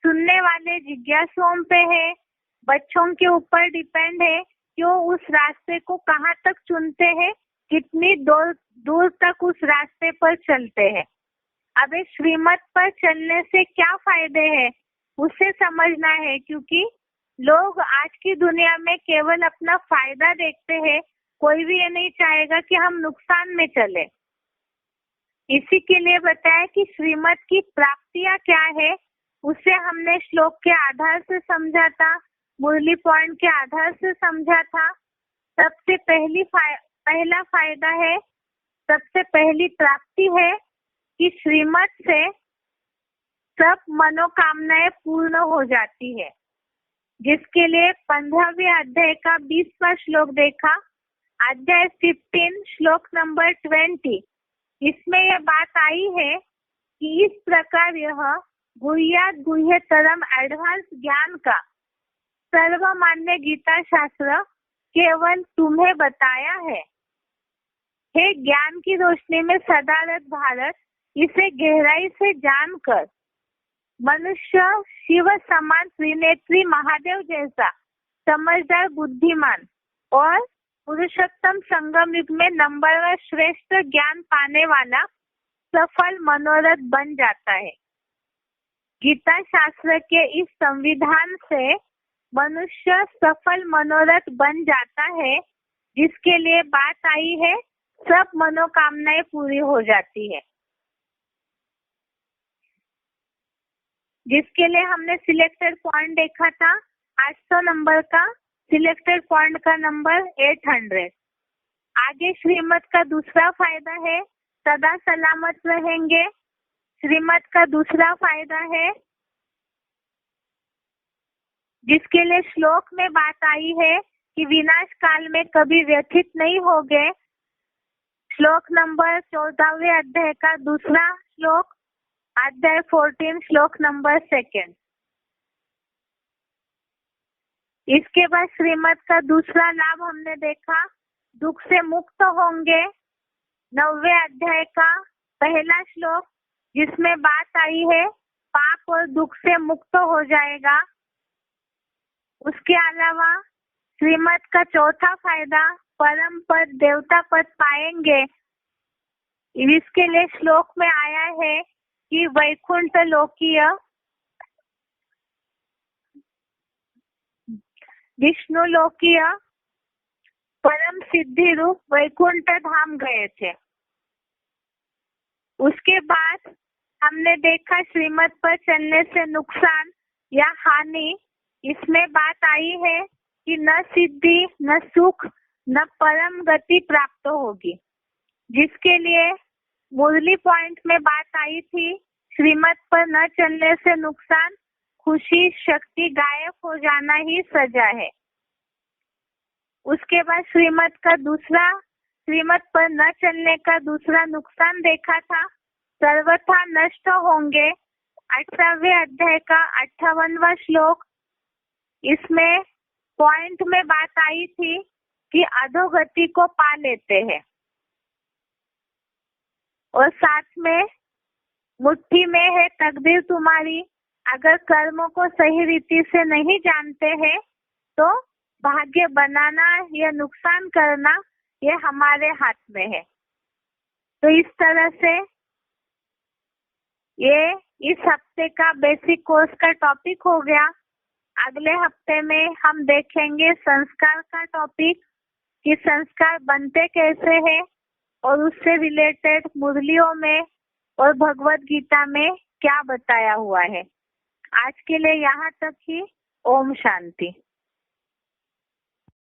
सुनने वाले जिज्ञासुओं पे है, बच्चों के ऊपर डिपेंड है कि वो उस रास्ते को कहाँ तक चुनते हैं, कितनी दूर तक उस रास्ते पर चलते हैं। अब श्रीमत पर चलने से क्या फायदे हैं उसे समझना है, क्योंकि लोग आज की दुनिया में केवल अपना फायदा देखते हैं। कोई भी ये नहीं चाहेगा कि हम नुकसान में चले। इसी के लिए बताया कि श्रीमत की प्राप्तियां क्या है, उसे हमने श्लोक के आधार से समझा था, मुरली पॉइंट के आधार से समझा था। सबसे पहला फायदा है, सबसे पहली प्राप्ति है कि श्रीमत से सब मनोकामनाएं पूर्ण हो जाती है, जिसके लिए 15वें अध्याय का 20वां श्लोक देखा। अध्याय 15 श्लोक नंबर 20, इसमें यह बात आई है कि इस प्रकार यह गुह्यात गुह्यतरम एडवांस ज्ञान का सर्वमान्य गीता शास्त्र केवल तुम्हें बताया है। हे ज्ञान की रोशनी में सदारत भारत, इसे गहराई से जानकर मनुष्य शिव समान त्रिनेत्री महादेव जैसा समझदार, बुद्धिमान और पुरुषोत्तम संगम युग में नंबरवार श्रेष्ठ ज्ञान पाने वाला सफल मनोरथ बन जाता है। गीता शास्त्र के इस संविधान से मनुष्य सफल मनोरथ बन जाता है, जिसके लिए बात आई है सब मनोकामनाएं पूरी हो जाती है। जिसके लिए हमने सिलेक्टेड पॉइंट देखा था 800 नंबर का, सिलेक्टेड पॉइंट का नंबर 800। आगे श्रीमत का दूसरा फायदा है सदा सलामत रहेंगे। श्रीमत का दूसरा फायदा है, जिसके लिए श्लोक में बात आई है कि विनाश काल में कभी व्यथित नहीं होंगे। श्लोक नंबर 14वें अध्याय का दूसरा श्लोक, अध्याय 14 श्लोक नंबर 2। इसके बाद श्रीमत का दूसरा लाभ हमने देखा, दुख से मुक्त होंगे। 9वें अध्याय का पहला श्लोक, जिसमें बात आई है पाप और दुख से मुक्त हो जाएगा। उसके अलावा श्रीमत का चौथा फायदा, परम पद देवता पद पाएंगे। इसके लिए श्लोक में आया है कि वैकुंठ लोकीय विष्णु लोकीय परम सिद्धि रूप वैकुंठ धाम गए थे। उसके बाद हमने देखा श्रीमत पर चलने से नुकसान या हानि। इसमें बात आई है कि न सिद्धि, न सुख, न परम गति प्राप्त होगी, जिसके लिए मुरली पॉइंट में बात आई थी श्रीमत पर न चलने से नुकसान, खुशी, शक्ति गायब हो जाना ही सजा है। उसके बाद श्रीमत पर न चलने का दूसरा नुकसान देखा था, सर्वथा नष्ट होंगे। 18वें अध्याय का 58वां श्लोक, इसमें पॉइंट में बात आई थी कि अधोगति को पा लेते हैं और साथ में मुट्ठी में है तकदीर तुम्हारी। अगर कर्मों को सही रीति से नहीं जानते हैं तो भाग्य बनाना या नुकसान करना ये हमारे हाथ में है। तो इस तरह से ये इस हफ्ते का बेसिक कोर्स का टॉपिक हो गया। अगले हफ्ते में हम देखेंगे संस्कार का टॉपिक, कि संस्कार बनते कैसे हैं और उससे रिलेटेड मुरलियों में और भगवत गीता में क्या बताया हुआ है। आज के लिए यहाँ तक ही। ओम शांति।